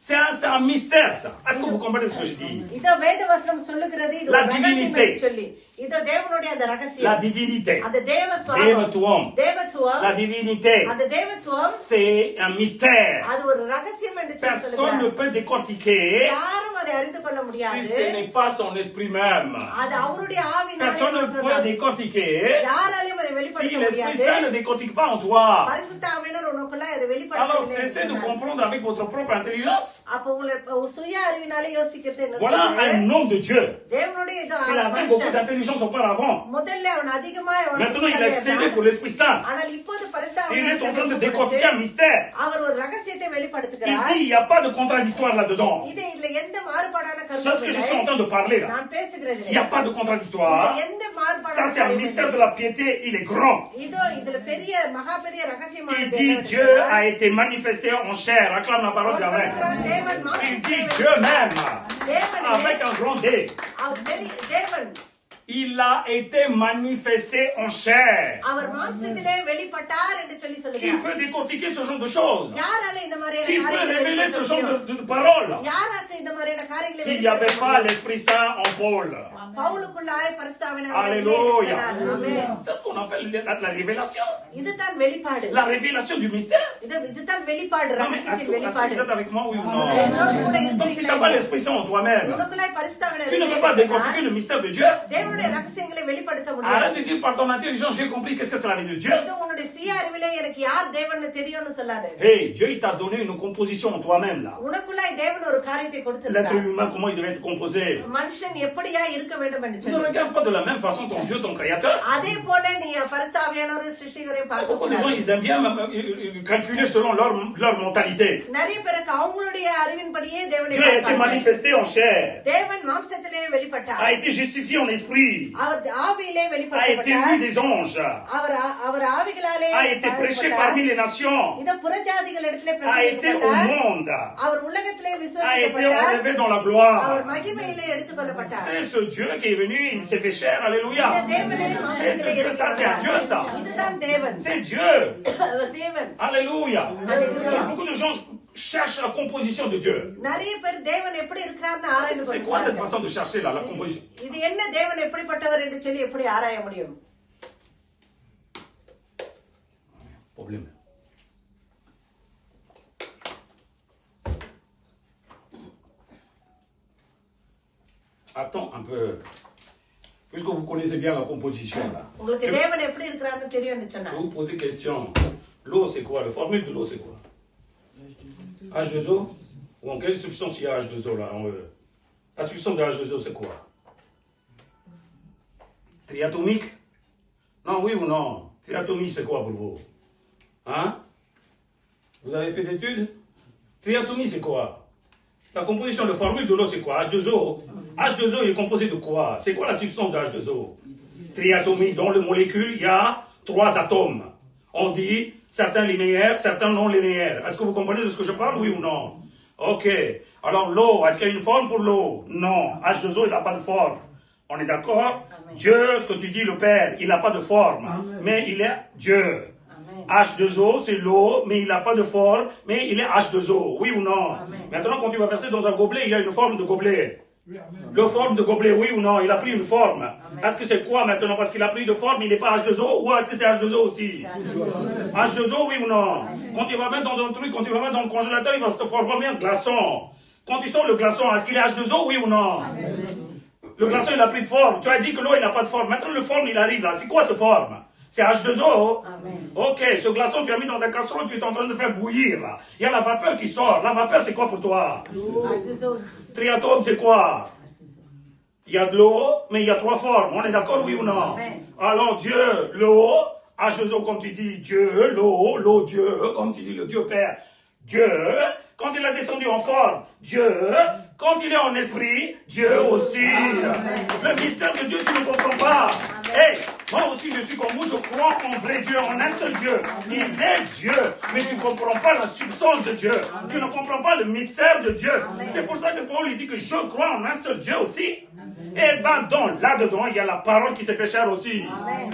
C'est un mystère, ça. Est-ce que vous comprenez ce que je dis? இதோ வேத வசனம் சொல்லுகிறது இது La ஒரு ரகசியம் divinité. என்று சொல்லி இதோ தேவனுடைய அந்த La ரகசியம் divinité. அந்த தேவ சுவாபம் Dévatuum. தேவத்துவம் La divinité. அந்த தேவத்துவம் C'est un mystère. அது ஒரு ரகசியம் என்று சொல்லி Personne ne சொல்லுகிறார். peut décortiquer யாரும் அதை அறிந்து கொள்ள si முடியாது. ce n'est pas son esprit même. அது அவருடைய ஆவினாலே Personne ne peut மாத்திரம்தான். décortiquer யாராலையும் அதை si வெளிப்படுத்த l'Esprit முடியாது. Saint ne décortique pas en toi. பரிசுத்த ஆவியினர் உனக்குள்ள அதை Alors வெளிப்படுத்த cessez de comprendre avec votre propre intelligence. அப்ப உங்களை ஒரு சுய அறிவினாலே யோசிக்கிறது என்ன Voilà un homme de Dieu. தேவனுடைய இது Il avait beaucoup d'intelligence auparavant. முதல்ல அவன் அதிகமா Maintenant, il a cédé pour l'Esprit Saint. ஆனால் இப்போது பரிசுத்த Il est en train de ஆவியானவர் décortiquer un mystère. அவர் ஒரு ரகசியத்தை Il வெளிப்படுத்துகிறார். dit, il n'y a pas de contradictoire là-dedans. இது இதுல எந்த மாறுபாடான C'est ce que கருத்தும் je suis en train de parler là. நான் பேசுகிறது Il n'y a pas de contradictoire. எந்த Ça, மாறுபாடான c'est un mystère de la piété. Il est grand. இதோ இதுல பெரிய மகா பெரிய Il ரகசியமானது dit, என்னவென்று Dieu சொன்னால், a été manifesté en chair. Acclame la parole அவர் d'Amen. சொல்லுகிறார், தேவன் Il மாம்சத்திலே dit Dieu même. தேவனே, Avec un grand D. அவர் தேவன் Il a été manifesté en chair. அவர் மாம்சத்திலே வெளிப்பட்டார் என்று சொல்லி Qui சொல்லுகிறார். peut décortiquer ce genre de choses? யாரால இந்த மாதிரியான Qui peut காரியங்களை révéler ce வெளிப்படுத்த genre முடியும்? de paroles? யாராக்கு இந்த மாதிரியான காரியங்களை S'il n'y avait வெளிப்படுத்த pas முடியும்? l'Esprit Saint en Paul. பவுலுக்குள்ளாய் பரிசுத்தாவியானவர் Alléluia. ஆமென். C'est ce qu'on appelle la révélation. இதுதான் வெளிப்பாடு. La révélation du mystère. இதுதான் வெளிப்பாடு, Non, mais ரகசியத்தின் est-ce que வெளிப்பாடு. vous êtes avec moi, oui ou non? என்னோடு கூட Donc si tu n'as pas இருக்கிறீர்களா? l'Esprit Saint en toi-même, உனக்குள்ளாய் tu பரிசுத்தாவியானவர் ne peux pas décortiquer le mystère de Dieu. தேவனுடைய ரகசியங்களை வெளிப்படுத்த Arrête முடியாது. de dire par ton intelligence, j'ai compris qu'est-ce que c'est la vie de Dieu. இது உன்னுடைய சுய அறிவிலே எனக்கு யார் தேவன்னு தெரியும்னு சொல்லாத. Hey, Dieu il t'a donné une composition en toi-même là. உனக்குள்ளாய் தேவன் ஒரு காரியத்தை L'être கொடுத்திருக்கிறார். humain, comment il devait être composé. மனுஷன் எப்படியா இருக்க வேண்டும் என்று Tu ne சொல்லி. regardes pas de la même façon ton Dieu, ton créateur. அதே போல நீ பரிசுத்தாவியானவர் சிருஷ்டிகரை பார்க்க Beaucoup de gens, கூடாது. ils aiment bien calculer selon leur mentalité. நிறைய பேருக்கு அவங்களுடைய அறிவின்படியே தேவனை Dieu a été பார்ப்பாங்க. manifesté en chair, தேவன் மாம்சத்திலே வெளிப்பட்டார். a été justifié en esprit. l'esprit, அவர் ஆவியிலே a été வெளிப்படுத்தப்பட்டார். vu des anges, அவர் ஆவிகளாலே a été prêché parmi les nations, இந்த புறஜாதிகளிடத்திலே a été au பிரசங்கிக்கப்பட்டார். monde, அவர் உலகத்திலே a été விசுவாசிக்கப்பட்டார். enlevé dans la அவர் gloire. மகிமையிலே எடுத்துக்கொள்ளப்பட்டார். C'est ce Dieu qui est venu, il s'est fait chair, alléluia. இந்த தேவனே C'est ce மாம்சத்திலே Dieu, ça c'est un Dieu ça. இதுதான் தேவன். C'est Dieu, அவர் தேவன். alléluia. Alléluia. Beaucoup de gens cherchent la composition de Dieu. நிறைய பேர் தேவன் எப்படி இருக்கிறார்னு ஆராய்ந்து C'est quoi cette கொண்டிருக்கிறார்கள். façon de chercher là, la composition? இது என்ன தேவன் எப்படிப்பட்டவர் என்று சொல்லி எப்படி ஆராய முடியும்? Problème. Attends un peu. Puisque vous connaissez bien la composition là. உங்களுக்கு Je vais தேவன் எப்படி இருக்கிறார்னு தெரியும்னு சொன்னா vous poser une question. L'eau c'est quoi? La formule de l'eau c'est quoi? H2O? Ou en quelle substance il y a H2O là en La substance de H2O c'est quoi? Triatomique? Non, oui ou non? Triatomique c'est quoi pour vous? Hein? Vous avez fait des études? Triatomie c'est quoi? La composition de formule de l'eau c'est quoi? H2O. H2O il est composé de quoi? C'est quoi la substance de H2O? Triatomie, dans le molécule il y a 3 atomes. On dit certains linéaires, certains non linéaires. Est-ce que vous comprenez de ce que je parle, oui ou non? Ok. Alors l'eau, est-ce qu'il y a une forme pour l'eau? Non. H2O il n'a pas de forme. On est d'accord? Amen. Dieu, ce que tu dis, le Père, il n'a pas de forme. Amen. Mais il est Dieu. Amen. H2O, c'est l'eau, mais il n'a pas de forme, mais il est H2O, oui ou non? Amen. Maintenant, quand tu vas verser dans un gobelet, il y a une forme de gobelet. Oui, amen. Le forme de gobelet, oui ou non? Il a pris une forme. Amen. Est-ce que c'est quoi maintenant? Parce qu'il a pris de forme, il n'est pas H2O, ou est-ce que c'est H2O aussi? H2O, oui ou non? Quand tu vas mettre dans un truc, quand tu vas mettre dans le congélateur, il va se former un glaçon. Quand tu sors le glaçon, est-ce qu'il est H2O, oui ou non? Le glaçon, il a pris de forme. Tu as dit que l'eau, il n'a pas de forme. Maintenant, le forme, il arrive là. C'est quoi ce forme? C'est H2O. Amen. Ok, ce glaçon, tu as mis dans un casserole, tu es en train de faire bouillir là. Il y a la vapeur qui sort. La vapeur, c'est quoi pour toi? Triatome, c'est quoi? Il y a de l'eau, mais il y a 3 formes. On est d'accord, oui ou non? Amen. Alors, Dieu, l'eau, H2O, comme tu dis, Dieu, l'eau, Dieu, comme tu dis, le Dieu Père, Dieu, quand il a descendu en forme, Dieu, quand il est en esprit, Dieu aussi. Le mystère de Dieu, tu ne comprends pas. Hey, moi aussi, je suis comme vous, je crois en vrai Dieu, en un seul Dieu. Il est Dieu, mais tu ne comprends pas la substance de Dieu. Tu ne comprends pas le mystère de Dieu. C'est pour ça que Paul il dit que je crois en un seul Dieu aussi. Et ben donc, là-dedans, il y a la parole qui s'est fait chair aussi. Amen.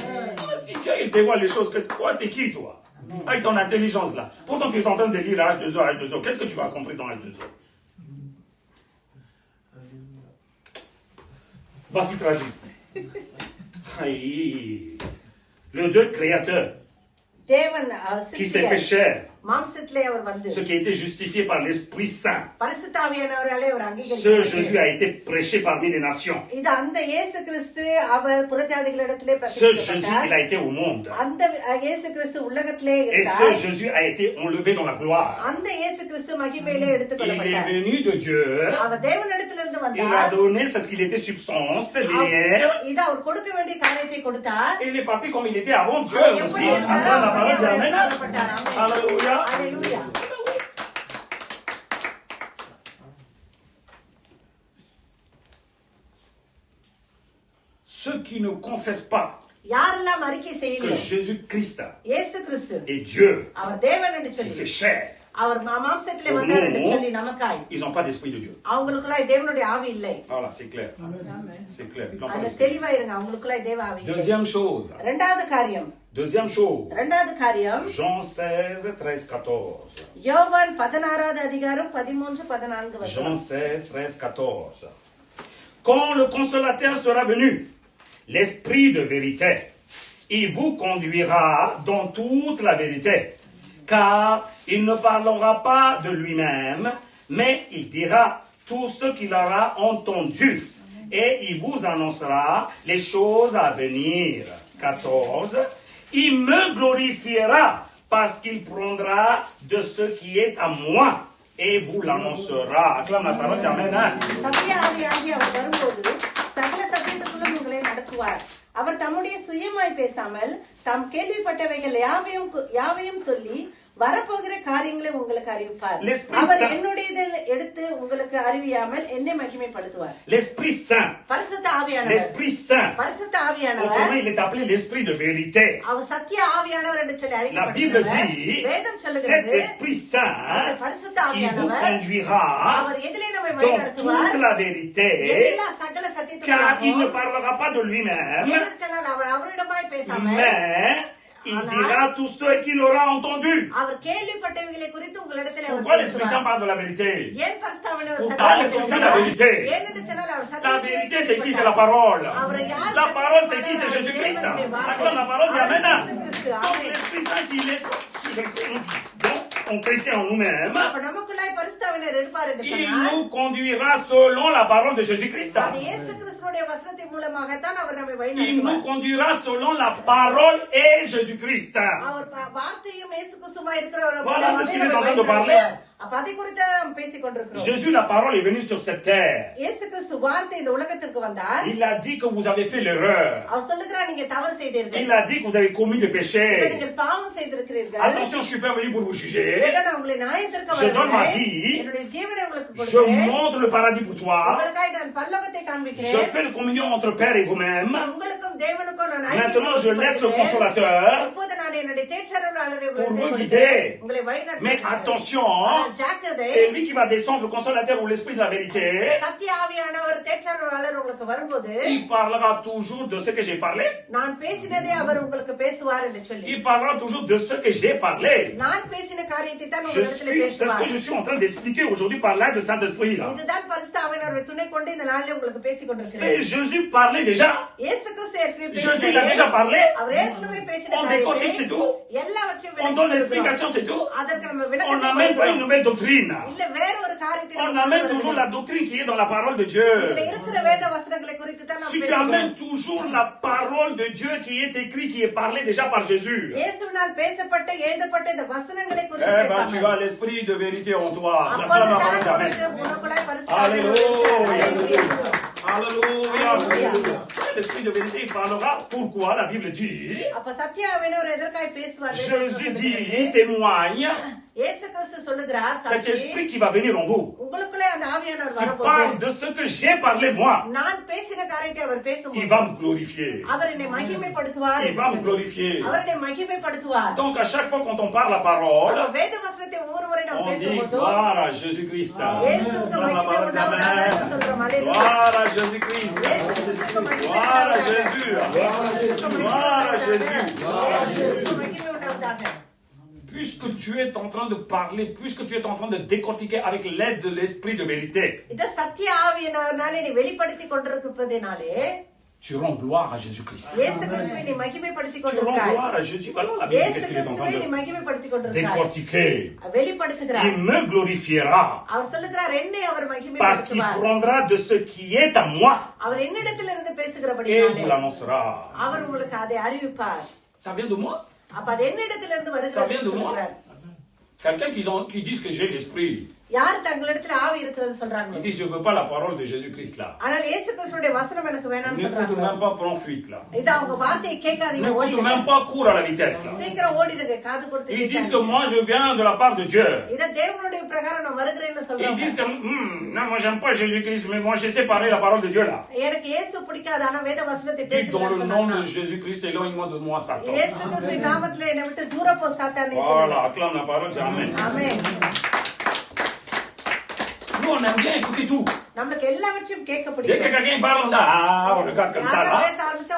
Si Dieu il dévoile les choses, que toi, t'es qui, toi? Avec ton intelligence, là. Pourtant, tu es en train de lire H2O. Qu'est-ce que tu as compris dans H2O? Voici traduit. Aïe. Le Dieu créateur தேவன் qui s'est fait chair, மாம்சத்திலே அவர் வந்து ce qui a été justifié par l'Esprit Saint. பரிசுத்தாவியானவராலே அவர் Ce அங்கீகரிக்கப்பட்டார். Jésus a été prêché parmi les nations. இது அந்த இயேசு கிறிஸ்து அவர் புறஜாதிகளிடத்திலே Ce Jésus, il பிரசங்கிக்கப்பட்டார். a été au monde. அந்த இயேசு கிறிஸ்து உலகத்திலே Et ce இருந்தார். Jésus a été enlevé dans la gloire. அந்த இயேசு கிறிஸ்து மகிமையிலே Il est எடுத்துக்கொள்ளப்பட்டார். venu de Dieu. அவர் தேவனிடத்திலிருந்து Il a வந்தார். donné ce qu'il était substance, linéaire. இது அவர் கொடுக்க வேண்டிய காரியத்தை கொடுத்தார். Et il est parti comme il était avant Dieu அவர் aussi. எப்படி இருந்தாரோ Après la அப்படியே parole de அவர் Amen. எடுத்துக்கொள்ளப்பட்டார். ஆமென். Alléluia. Alléluia. Ceux qui ne confessent pas யாரெல்லாம் அறிக்கை que செய்யலையோ Jésus-Christ இயேசு கிறிஸ்து est Dieu, அவர் தேவன் என்று il சொல்லி fait chair, அவர் மாம்சத்திலே வந்தார் என்று சொல்லி நமக்காய் ils n'ont pas d'esprit de Dieu. அவங்களுக்குள்ளாய் தேவனுடைய ஆவி இல்லை. Voilà, c'est clair. C'est clair. Ils n'ont pas அதுல d'esprit. தெளிவா இருங்க, அவங்களுக்குள்ளாய் தேவ ஆவி இல்லை. Deuxième chose. இரண்டாவது காரியம் Deuxième chose. இரண்டாவது காரியம் Jean 16, 13, 14. யோவான் 16வது அதிகாரம் 13 14 Jean வசனம். 16, 13, 14. Quand le consolateur sera venu, l'esprit de vérité, il vous conduira dans toute la vérité, car il ne parlera pas de lui-même, mais il dira tout ce qu'il aura entendu, et il vous annoncera les choses à venir. 14. Il me glorifiera, parce qu'il prendra de ce qui est à moi, et vous l'annoncera. Acclame la parole, amen. சத்திய ஆவியாகி அவர் வரும்போது சகல சத்தியத்துக்குள்ளும் உங்களை நடத்துவார். அவர் தம்முடைய சுயமாய் பேசாமல் தாம் கேள்விப்பட்டவைகள் யாவையும் சொல்லி வரப்போகிற காரியங்களை உங்களுக்கு அறிவிப்பார். L'Esprit அவர் Saint. என்னுடையதை எடுத்து உங்களுக்கு அறிவியாமல் என்னை மகிமைப்படுத்துவார். L'Esprit Saint. பரிசுத்த ஆவியானவர். L'Esprit Saint. பரிசுத்த ஆவியானவர். Autrement, il est appelé l'Esprit de vérité. அவர் சத்திய ஆவியானவர் என்று சொல்லி La Bible அழைக்கப்படுகிறார். dit, வேதம் cet சொல்லுகிறது Esprit அந்த Saint, பரிசுத்த il vous ஆவியானவர் conduira அவர் எதிலே நம்மை dans வழிநடத்துவார். toute la vérité, எல்லா சகல car il ne சத்தியத்துக்கும் parlera pas de lui-même, அவர் அவரிடமாய் பேசாமல் mais il dira tout ce qu'il aura entendu. அவர் கேள்விப்பட்டவைகளை குறித்து உங்களிடத்தில் அவர் Pourquoi l'Esprit பேசுவார். Saint parle de la vérité? ஏன் பரிசுத்தாவியானவர் Pour சத்தியத்தை parler aussi de la பேசுகிறார்? vérité. ஏனென்று சொன்னால் அவர் La சத்தியத்தை vérité, c'est qui? C'est கேள்விப்பட்டார். la parole. அவர் யார் La parole, c'est qui? சத்தியத்தை C'est Jésus-Christ. தேவனுடைய வார்த்தை. D'accord, la parole, c'est அவர் Amen. இயேசு கிறிஸ்து. Donc ஆமென். l'Esprit Saint, s'il est donc, on chrétien en nous-mêmes, அப்ப நமக்குள்ளாய் பரிசுத்தாவியானவர் இருப்பார் என்று il சொன்னால் nous conduira selon la parole de Jésus-Christ. அது இயேசு கிறிஸ்துவுடைய வசனத்தின் மூலமாகத்தான் அவர் நம்மை Il nous வழிநடத்துவார். conduira selon la parole et Jésus-Christ. அவர் வார்த்தையும் இயேசு கிறிஸ்துமா இருக்கிற ஒரு Voilà மூலமாகவே de ce qu'il est நம்மை en train de வழிநடத்துவார். அப்ப அதை குறித்து நாம் பேசிக் கொண்டிருக்கிறோம். Jésus, la parole, est venu sur cette terre. இயேசு கிறிஸ்து வார்த்தை இந்த உலகத்திற்கு வந்தார். Il a dit que vous avez fait l'erreur. அவர் சொல்லுகிறார் நீங்க தவறு செய்தீர்கள். Il a dit que vous avez commis des péchés. நீங்கள் பாவம் செய்திருக்கிறீர்கள். Attention, je suis pas venu pour vous juger. நான் உங்களை நியாயத்திற்கு Je donne ma வரவில்லை. vie. என்னுடைய ஜீவனை உங்களுக்கு Je கொடுக்கிறேன். montre le paradis pour toi. உங்களுக்காக நான் பரலோகத்தை Je காண்பிக்கிறேன். fais la communion entre Père et vous-même. உங்களுக்கும் தேவனுக்கும் நான் Maintenant, je laisse le ஐக்கியத்தை consolateur இப்போது நான் என்னுடைய தேற்றரவாளரை pour vous உங்களுக்கு guider. உங்களை Mais வழிநடத்துகிறேன். attention, ஆனால் ஜாக்கிரதை. c'est lui qui va descendre, le consolateur ou l'esprit de la vérité. சத்திய ஆவியானவர் தேற்றரவாளர் உங்களுக்கு வரும்போது Il parlera toujours de ce que j'ai parlé. நான் பேசினதே அவர் உங்களுக்கு பேசுவார் என்று சொல்லி Il parlera toujours de ce que j'ai parlé. நான் பேசின காரியத்தை தான் C'est உங்களிடத்தில் ce que பேசுவார். je suis en train d'expliquer aujourd'hui par l'aide de Saint-Esprit. Là. இதுதான் பரிசுத்த ஆவியானவருடைய துணை கொண்டு இந்த நாளிலே உங்களுக்கு பேசிக் C'est கொண்டிருக்கிறேன். Jésus parlait déjà. இயேசு கிறிஸ்து ஏற்கனவே Jésus il a déjà பேசினார். parlé. அவர் ஏற்கனவே பேசின On décortique, c'est tout. எல்லாவற்றையும் On donne l'explication, c'est tout. அதற்கு நம்ம On விளக்கத்தை n'amène pas une கொடுக்கிறோம். nouvelle doctrine. இல்ல வேற ஒரு காரியத்தை On நம்ம amène கொண்டு toujours வரணும். la doctrine qui est dans la parole de இதுல Dieu. இருக்கிற வேத வசனங்களை குறித்து தான் நாம் Si tu பேசுகிறோம். amènes toujours la parole de Dieu qui est écrite, qui est parlée déjà par Jésus, இயேசுவினால் பேசப்பட்ட எழுதப்பட்ட இந்த வசனங்களை eh குறித்து ben tu பேசாமல் as l'esprit de vérité en toi. La அப்பொழுது parole தான் jamais. உனக்கு உனக்குள்ளாய் பரிசுத்த Alléluia. ஆவியானவர் Alléluia. L'esprit de vérité il parlera. Pourquoi la Bible dit, அப்ப சத்திய ஆவியானவர் எதற்காய் பேசுவார்? Jésus dit, témoigne, இயேசு கிறிஸ்து சொல்லுகிறார் cet சாட்சி esprit qui va venir en vous. உங்களுக்குள்ளே அந்த ஆவியானவர் Tu வரும்போது parles de ce que j'ai parlé moi. நான் பேசின காரியத்தை அவர் Il பேசும்போது va me glorifier. அவர் என்னை மகிமைப்படுத்துவார் Il va me glorifier. அவர் என்னை மகிமைப்படுத்துவார். Donc à chaque fois quand on parle la parole, அப்ப வேத வசனத்தை ஒவ்வொரு முறை நாம் on dit பேசும்போது gloire à Jésus-Christ. இயேசுவுக்கு Gloire à மகிமை la உண்டாவதாக parole. என்று சொல்றோம். அல்லேலூயா. Gloire à Jésus-Christ. இயேசுவுக்கு மகிமை Gloire à உண்டாவதாக. Jésus. இயேசுவுக்கு மகிமை Gloire à உண்டாவதாக. Jésus. இயேசுவுக்கு மகிமை உண்டாவதாக. Puisque tu es en train de parler, puisque tu es en train de décortiquer avec l'aide de l'esprit de vérité, இத சத்திய ஆவியினாலே நீ வெளிப்படுத்தி கொண்டிருப்பதினாலே tu rends gloire à Jésus-Christ. இயேசு கிறிஸ்துவை நீ மகிமைப்படுத்தி Tu rends கொண்டிருக்கிறாய். gloire à Jésus. Voilà la Bible, இயேசு qu'est-ce qu'il est en கிறிஸ்துவை நீ train de மகிமைப்படுத்தி கொண்டிருக்கிறாய். décortiquer. வெளிப்படுத்துகிறார். Il me glorifiera அவர் சொல்லுகிறார் என்னை அவர் parce qu'il மகிமைப்படுத்துவார். prendra de ce qui est à moi அவர் என்னிடத்திலிருந்து et பேசுகிறபடினாலே vous l'annoncera. அவர் உங்களுக்கு அதை அறிவிப்பார். Ça vient de moi. அப்ப அது என்னிடத்திலிருந்து Ça vient வருகிறது de moi. சொல்றார். Quelqu'un qui dit que j'ai l'esprit. யார் தங்களிடத்துல ஆவி இருக்கிறது சொல்றாங்க. Il dit je ne veux pas la parole de Jésus-Christ là. ஆனால் இயேசு கிறிஸ்துவுடைய வசனம் எனக்கு வேணாம்னு N'écoute சொல்றாங்க. même pas, prends fuite là. இது அவங்க வார்த்தையை கேட்காதீங்க, N'écoute ஓடிடுங்க. même pas, cours à la vitesse là. சீக்கிரம் ஓடிடுங்க, காது கொடுத்து Ils disent que கேட்காதீங்க. moi je viens de la part de Dieu. இத தேவனுடைய பிரகாரம் நான் வருகிறேன்னு Ils சொல்றாங்க. disent que non, moi j'aime pas Jésus-Christ, mais moi je sais parler la parole de Dieu là. எனக்கு இயேசு பிடிக்காது, ஆனா வேத வசனத்தை Dis dans le பேசுகிறேன்னு nom de சொன்னாங்க. Jésus-Christ, éloigne-moi de moi Satan. இயேசு கிறிஸ்துவின் நாமத்திலே என்னை விட்டு தூர போ சாத்தானே Voilà, சொல்லுங்க. acclame la parole, c'est Amen. Amen. Nous on aime bien écouter tout. நமக்கு எல்லாவற்றையும் கேட்க Dès que பிடிக்கும். quelqu'un parle, on dit on regarde comme ça là.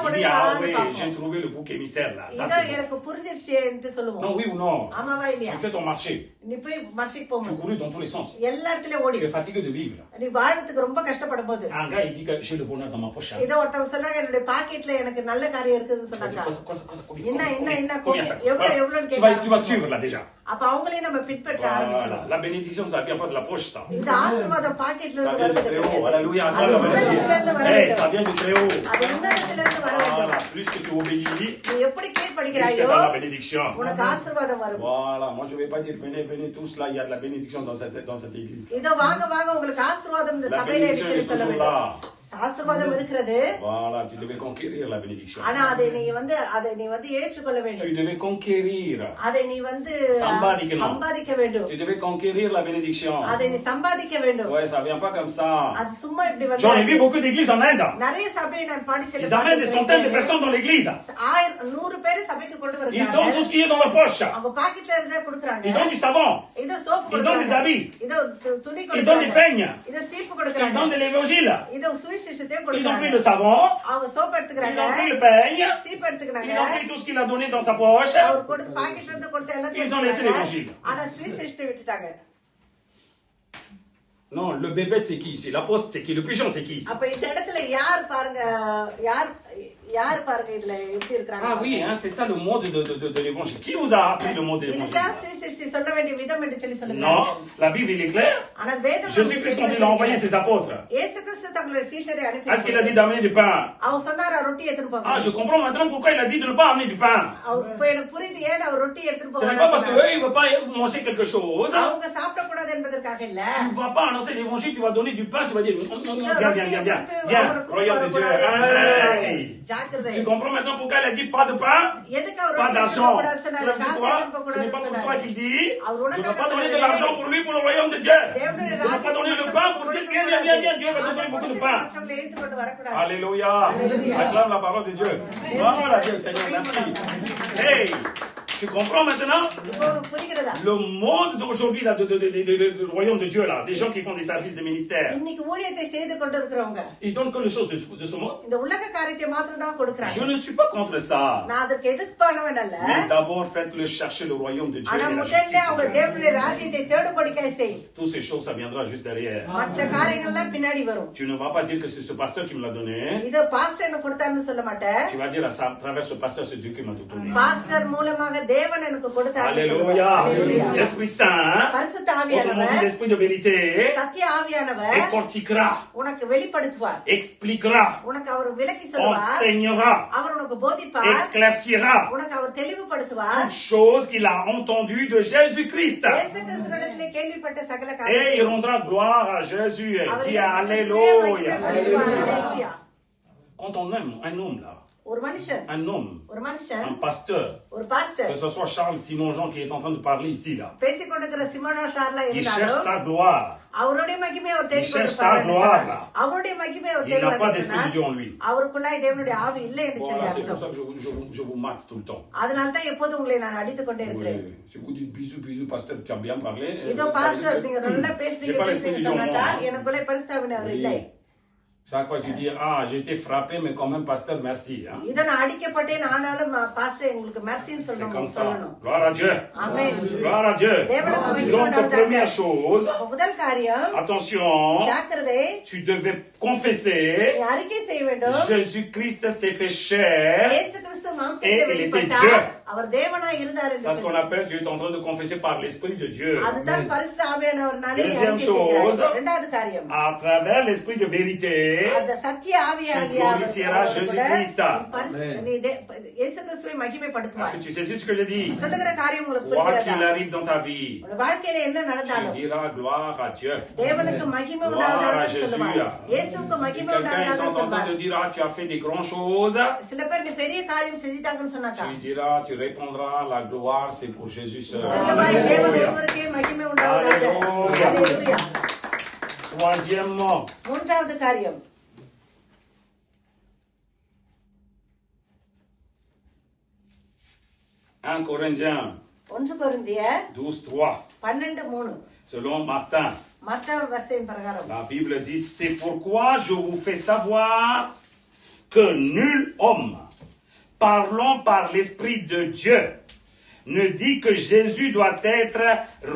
Il dit ah oui, j'ai trouvé le bouc émissaire là. Ça, இத c'est bon. எனக்கு புரிஞ்சிருச்சு என்று Non, சொல்லுவோம். oui ou non? ஆமாவா இல்லையா? Tu fais ton marché. நீ போய் மர்ஷிக்கு Tu போகணும். cours dans tous les sens. எல்லா இடத்துலயும் ஓடி. Tu es fatigué de vivre. நீ வாழ்றதுக்கு ரொம்ப கஷ்டப்படும் போது Un gars il dit que j'ai le bonheur dans ma poche. இத ஒருத்தவங்க சொன்னாங்க என்னுடைய பாக்கெட்ல எனக்கு நல்ல காரியம் இருக்குதுன்னு சொன்னாங்க. என்ன Combien ça coûte? எவ்வளவு Voilà. எவ்வளவுன்னு Tu கேட்டாங்க. vas suivre là déjà. அப்ப அவங்களே நம்ம பின்பற்ற Voilà. ஆரம்பிச்சோம். La bénédiction ça vient pas de la poche ça. இந்த ஆசீர்வாதம் பாக்கெட்ல Ça இருந்து vient du வருது très haut. கிடையாது. Alléluia. அது உன்னதத்திலிருந்து வர Hey, வேண்டும். ça vient du très haut. அது உன்னதத்திலிருந்து வர வேண்டும். Voilà. Plus que tu obéis, நீ எப்படி plus que கீழ்ப்படிக்கிறாயோ dans la bénédiction. உனக்கு ஆசீர்வாதம் வரும். Voilà. Moi je vais pas dire venez tous là, il y a de la bénédiction dans cette église. இதோ வாங்க வாங்க உங்களுக்கு ஆசீர்வாதம் இந்த La சபையில bénédiction இருக்கிறது est சொல்ல toujours வேண்டும். là. ஆசீர்வாதம் இருக்கிறது. Voilà, tu devais conquérir la bénédiction. ஆனா அதை நீ வந்து ஏற்றுக்கொள்ள வேண்டும். Tu devais conquérir. அதை நீ வந்து சம்பாதிக்க வேண்டும். Tu devais conquérir la bénédiction. அதை நீ சம்பாதிக்க வேண்டும். Ouais, ça vient pas comme ça. அது சும்மா இப்படி வந்து J'en ai vu beaucoup d'églises en Inde. நிறைய சபையை நான் படிச்சேன். Ils amènent des centaines de personnes dans l'église. 100 பேரை சபைக்கு கொண்டு Ils வராங்க. donnent tout ce qui est dans leur poche. அவங்க பாக்கெட்ல இருந்தா கொடுக்கறாங்க. Ils donnent du savon. இதோ சோப்பு Ils donnent des கொடுக்கறாங்க. habits. இதோ துணி Ils donnent des கொடுக்கறாங்க. peignes. இதோ சீப்பு Ils கொடுக்கறாங்க. donnent de l'évangile. இதோ சுவிசேஷத்தையும் Ils ont pris கொடுக்கறாங்க. le savon. அவங்க சோப்பு Ils எடுத்துக்கறாங்க. ont pris le peigne. சீப்பு எடுத்துக்கறாங்க. Ils ont pris tout ce qu'il a donné dans sa poche. அவர் கொடுத்த பாக்கெட்ல இருந்து கொடுத்த எல்லாத்தையும் Ils ont laissé எடுத்துக்கறாங்க. l'évangile. ஆனா சுவிசேஷத்தை விட்டுட்டாங்க. Non, le bébé c'est qui ici? L'apôtre c'est qui? Le pigeon c'est qui ici? அப்ப இந்த இடத்துல யார் பாருங்க இதுல எப்படி இருக்காங்க? Ah oui, hein, c'est ça le mot de l'évangile. Qui vous a appris le mot de l'évangile? இதுதான் சுவிசேஷத்தை சொல்ல வேண்டிய விதம் என்று சொல்லி சொல்லுங்க. Non, la Bible il est clair. ஆனா வேதம் Jésus-Christ quand il a envoyé ses apôtres, இயேசு கிறிஸ்து தங்களுடைய சீஷரை est-ce qu'il a dit அனுப்பி d'amener du pain? அவர் சொன்னாரா ரொட்டி எடுத்துட்டு போங்க. Ah, je comprends maintenant pourquoi il a dit de ne pas amener du pain. அவர் இப்ப எனக்கு புரியுது ஏன் அவர் ரொட்டி எடுத்துட்டு Ce n'est pas parce போவாங்க. qu'eux ils ne veulent pas manger quelque chose. அவங்க சாப்பிட கூடாது என்பதற்காக இல்ல. Tu ne vas pas annoncer l'évangile, tu vas donner du pain, tu vas dire viens, royaume de Dieu. Hey! ஜாக்கிரதை. Tu comprends maintenant pourquoi il a dit pas de pain, எதுக்கு அவர் pas ரொட்டி d'argent. எடுத்துட்டு போறாரு Ce சொன்னாரு? காசு எடுத்துட்டு போக n'est pas pour toi கூடாது qu'il dit, அவர் je ne உனக்காக vais pas donner de சொன்னாரு. l'argent pour lui, pour le royaume de Dieu. தேவனுடைய Je ne vais pas donner le pain pour dire viens, Dieu va te donner beaucoup de pain. மற்றவங்களை எடுத்துக்கொண்டு வரக்கூடாது. Alléluia. Alléluia. Acclame la parole de Dieu. Voilà Dieu, Seigneur, merci. Hey, tu comprends maintenant? இப்போ உனக்கு புரிகிறதா? Le monde d'aujourd'hui, là, du royaume de Dieu, là, des gens qui font des services de ministère, இன்னைக்கு ஊழியத்தை செய்து கொண்டிருக்கிறவங்க ils donnent que les choses de ce monde. இந்த உலக காரியத்தை மாத்திரம் தான் Je கொடுக்கறாங்க. ne suis pas contre ça. நான் அதற்கு எதிர்ப்பானவன் அல்ல. Mais d'abord, faites-le chercher le royaume de Dieu ஆனா et la முதல்ல justice அவங்க de Dieu. தேவனுடைய ராஜ்யத்தை தேடும்படிக்காய் செய். Toutes ces choses, ça viendra juste derrière. மற்ற காரியங்கள்லாம் பின்னாடி வரும். Tu ne vas pas dire que c'est ce pasteur qui me l'a donné. இது பாஸ்டர் எனக்கு கொடுத்தாருன்னு சொல்ல மாட்டேன். Tu vas dire à travers ce pasteur, c'est Dieu qui m'a tout donné. Pastor மூலமாக தேவன் எனக்கு கொடுத்தாரு. Alléluia. L'Esprit Saint, பரிசுத்த autrement dit ஆவியானவர் l'Esprit de vérité, சத்திய ஆவியானவர் décortiquera, உனக்கு வெளிப்படுத்துவார். expliquera, உனக்கு அவர் விளக்கி சொல்லுவார். enseignera, அவர் உனக்கு போதிப்பார். éclaircira உனக்கு அவர் தெளிவுபடுத்துவார். toutes choses qu'il a entendues de Jésus-Christ. இயேசு கிறிஸ்துவிடத்திலே கேள்விப்பட்ட சகல Et il காரியங்களையும் rendra gloire à Jésus. அவர் Dis இயேசு கிறிஸ்துவே Alléluia. மகிமைப்படுத்துவார். அல்லேலூயா. Quand on aime un homme là, ஒரு மனுஷன் un மனுஷன் pasteur, ஒரு pastor que ce soit Charles Simon Jean qui est en train de parler ici là, பேசிக் கொண்டிருக்கிற சிமோனா ஷார்லா il cherche இருந்தாலும் sa gloire. அவருடைய மகிமையை அவர் தேடி Il cherche கொண்டிருப்பார் sa என்று gloire. சொன்னார். அவருடைய மகிமையை அவர் Il தேடி n'a pas கொண்டிருக்கிறார். d'esprit de Dieu en lui. அவருக்குள்ளாய் தேவனுடைய ஆவி இல்லை என்று சொல்லி Voilà, c'est pour அர்த்தம். ça que je vous mate tout le temps. அதனால தான் எப்போதும் உங்களை நான் அடித்துக் கொண்டே இருக்கிறேன். Oui, si vous dites bisous, pasteur, tu as bien parlé. இதோ ça பாஸ்டர் veut dire நீங்க que, நல்லா j'ai பேசுறீங்க pas l'esprit de பேசுறீங்க Dieu en சொன்னாக்கா moi. எனக்குள்ளே பரிசுத்தாவினர் இல்லை. Chaque fois tu dis, ah, j'ai été frappé, mais quand même, pasteur, merci. Hein. இதை நான் அடிக்கப்பட்டேன் ஆனாலும் பாஸ்டர் எங்களுக்கு மெர்சின்னு C'est comme ça. சொல்லணும். Gloire à Dieu. ஆமென். Gloire à Dieu. தேவனுக்கு மகிமை Donc, உண்டாவதாக. première chose, அப்ப முதல் காரியம் attention, ஜாக்கிரதை. tu devais confesser, நீ அறிக்கை செய்ய வேண்டும். Jésus-Christ s'est fait chair. இயேசு கிறிஸ்து மாம்சத்திலே Et il était வெளிப்பட்டார். Dieu. அவர் தேவனாய் இருந்தார் என்று C'est ce qu'on சொல்லி. appelle, tu es en train de confesser par l'Esprit de Dieu. அதுதான் பரிசுத்த ஆவியானவர்னாலே நீ Deuxième அறிக்கை செய்கிறாய். chose. இரண்டாவது காரியம் À travers l'Esprit de vérité, அந்த சத்திய ஆவியாகிய Tu glorifieras Jésus-Christ. இயேசு கிறிஸ்துவை est-ce மகிமைப்படுத்துவார். que tu sais ce que je dis? சொல்லுகிற காரியம் உங்களுக்கு Quoi qu'il புரிகிறதா? arrive dans ta vie, உங்க வாழ்க்கையில என்ன tu நடந்தாலும் diras gloire à Dieu. தேவனுக்கு மகிமை Gloire à உண்டாவதாக Jésus. சொல்லுவார். இயேசுவுக்கு Si மகிமை quelqu'un est உண்டாவதாக en train சொல்லுவார். de dire, ah, tu as fait des grandes choses, சில பேர் நீ பெரிய காரியம் செஞ்சிட்டாங்கன்னு சொன்னாக்கா tu diras, tu répondras, la gloire, c'est pour Jésus seul. சொல்லுவாய் தேவன் Alléluia. ஒருவருக்கே மகிமை உண்டாவதாக. Alléluia. அல்லேலூயா. Troisièmement, மூன்றாவது காரியம் 1 Corinthiens 1 கொரிந்தியர் 12:3, 12:3 selon Martin, மற்ற வரிசையின் பிரகாரம் la Bible dit, c'est pourquoi je vous fais savoir que nul homme, parlant par l'Esprit de Dieu, ne dit que Jésus doit être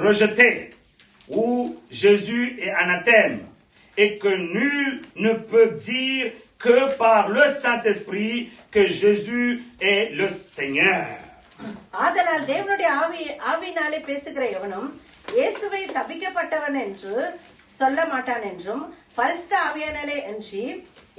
rejeté ou Jésus est anathème, et que nul ne peut dire que par le Saint-Esprit que Jésus est le Seigneur. ஆதலால் தேவனுடைய ஆவியினாலே பேசுகிற எவனும் இயேசுவை சபிக்கப்பட்டவன் என்று சொல்ல மாட்டான் என்றும் பரிசுத்த ஆவியானாலே அன்றி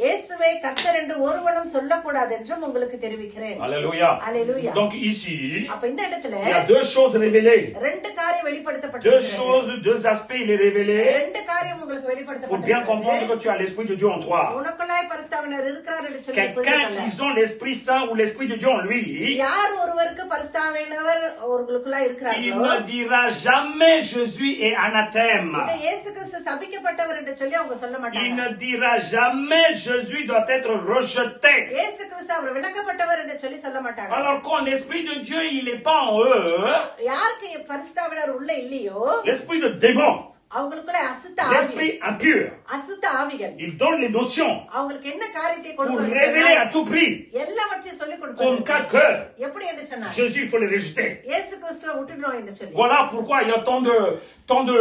இயேசுவை கர்த்தர் என்று ஒருவனும் சொல்லக்கூடாது என்றும் உங்களுக்கு தெரிவிக்கிறேன். Alléluia. Alléluia. Donc ici, அப்ப இந்த இடத்துல il y a deux choses révélées. ரெண்டு காரியம் Deux வெளிப்படுத்தப்பட்டிருக்கிறது. choses, deux aspects, il est révélé ரெண்டு காரியம் உங்களுக்கு pour bien comprendre வெளிப்படுத்தப்பட்டிருக்கிறது. que tu as l'Esprit de Dieu en toi. உனக்குள்ள யாருக்குள்ளாய் பரிசுத்தாவினர் இருக்கிறார் என்று சொல்லி Quelqu'un புரிந்துகொள்ள. qui ont l'Esprit Saint ou l'Esprit de Dieu en lui, யார் ஒருவருக்கு பரிசுத்தாவினர் அவர்களுக்குள்ளாய் il இருக்கிறார்களோ ne dira jamais Jésus est anathème. இதை இயேசு கிறிஸ்து சபிக்கப்பட்டவர் என்று சொல்லி அவங்க சொல்ல Il மாட்டாங்க. ne dira jamais Jésus doit être rejeté. இயேசு கிறிஸ்து அவர் விலக்கப்பட்டவர் என்று சொல்லி சொல்ல மாட்டாங்க. Alors quand l'Esprit de Dieu il n'est pas en eux, யாருக்கு பரிசுத்தாவினர் உள்ள இல்லையோ l'Esprit de démon, அவங்களுக்குள்ள அசுத்த ஆவி, l'Esprit impur, அசுத்த ஆவிகள் il donne les notions அவங்களுக்கு என்ன காரியத்தை pour கொடுக்கணும் révéler à tout prix. எல்லாவற்றையும் சொல்லிக் Comme கொடுக்கணும். cas que எப்படி என்று சொன்னார், Jésus, il faut les rejeter. இயேசு கிறிஸ்துவை விட்டுடணும் என்று சொல்லி. Voilà pourquoi il y a tant de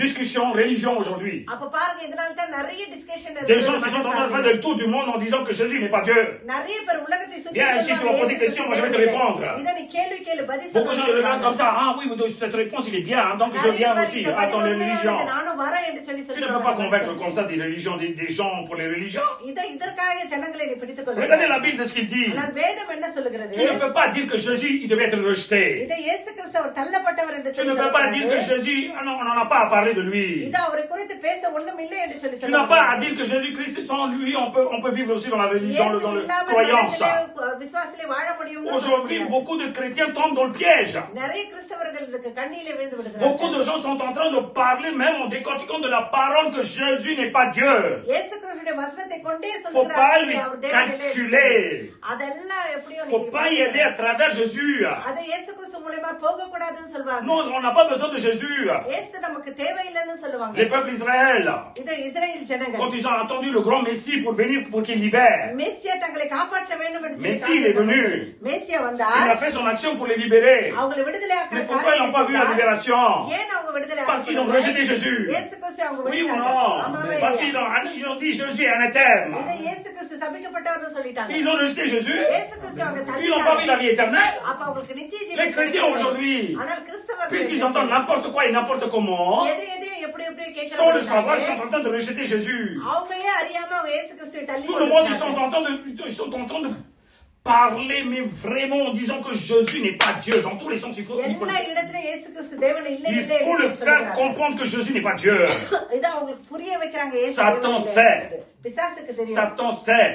discussions religion aujourd'hui. அப்ப பாருங்க, இதனால தான் நிறைய discussion Des gens qui sont en train de faire le tour du monde en disant que Jésus n'est pas Dieu. நிறைய பேர் உலகத்தை சுத்தி Viens ici, tu vas poser des questions, moi je vais te répondre. இத நீ கேள்வி கேளு பதில் Beaucoup de gens le regardent comme ça. Ah oui, mais cette réponse, il est bien. Hein, donc je viens aussi à ton religion. நானும் வரேன் என்று சொல்லி Tu ne peux pas convaincre comme ça des religions, des gens pour les religions. இதற்காக ஜனங்களை நீ பிடித்துக் கொள்ள. Regardez la Bible de ce qu'il dit. ஆனால் வேதம் என்ன சொல்லுகிறது? Tu ne peux pas dire que Jésus, il devait être rejeté. இதை இயேசு கிறிஸ்து அவர் தள்ளப்பட்டவர் என்று Tu சொல்லி. ne peux pas dire que Jésus, ah non, on n'en a pas à parler de lui. இத அவரை குறித்து பேச ஒண்ணும் இல்லை என்று சொல்லி Tu n'as pas à dire que Jésus-Christ, sans lui, on peut vivre aussi dans la religion, dans la croyance. விசுவாசத்திலே வாழ முடியும். Aujourd'hui, beaucoup de chrétiens tombent dans le piège. நிறைய கிறிஸ்தவர்களுக்கு கண்ணிலே விழுந்து விடுகிறார்கள். Beaucoup de gens sont en train de parler, même en décortiquant de la parole, que Jésus n'est pas Dieu. இயேசு கிறிஸ்துவின் வசனத்தை கொண்டே Faut pas lui சொல்கிறார்கள் அவர் தேவன் இல்லை. calculer. அதெல்லாம் எப்படியோ Faut pas y aller à travers Jésus. அது இயேசு கிறிஸ்து மூலமா போக கூடாதுன்னு சொல்வாங்க. Non, on n'a pas besoin de Jésus. இயேசு நமக்கு தேவையில்லைன்னு சொல்லுவாங்க. Les peuples d'Israël, இது இஸ்ரவேல் ஜனங்கள் quand ils ont attendu le grand Messie pour venir, pour qu'il libère, மேசியா தங்களை காப்பாற்ற வேண்டும் என்று சொல்லி Messie il est venu. மேசியா Il வந்தார். a fait son action pour les libérer. அவங்களை விடுதலையாக்க Mais pourquoi ils n'ont pas vu la libération? ஏன் அவங்க விடுதலை? Parce qu'ils ont rejeté Jésus. இயேசு கிறிஸ்து அவங்க Oui ou விட்டுட்டாங்க. non? Parce qu'ils ont dit Jésus est anathème. இதை இயேசு கிறிஸ்து சபிக்கப்பட்டவர்னு சொல்லிட்டாங்க. Ils ont rejeté Jésus. இயேசு கிறிஸ்து அவங்க Ils n'ont pas vu la vie éternelle. அப்ப அவங்களுக்கு நித்திய Les ஜீவன் chrétiens aujourd'hui, ஆனால் கிறிஸ்தவர்கள் puisqu'ils entendent n'importe quoi et n'importe comment, எதையோ எப்படி sans le savoir, ils கேக்குறாங்க. sont en train de rejeter Jésus. அவங்களே அறியாம அவங்க இயேசு கிறிஸ்துவை தள்ளி Tout le monde, ils sont en train de parler, mais vraiment en disant que Jésus n'est pas Dieu. Dans tous les sens, il faut எல்லா இடத்துலயும் இயேசு கிறிஸ்து தேவன் இல்லை le faire comprendre que Jésus n'est pas Dieu. இத அவங்களுக்கு புரிய வைக்கறாங்க. இயேசு Satan தேவன் இல்லை. sait. பிசாசுக்கு தெரியும். Satan sait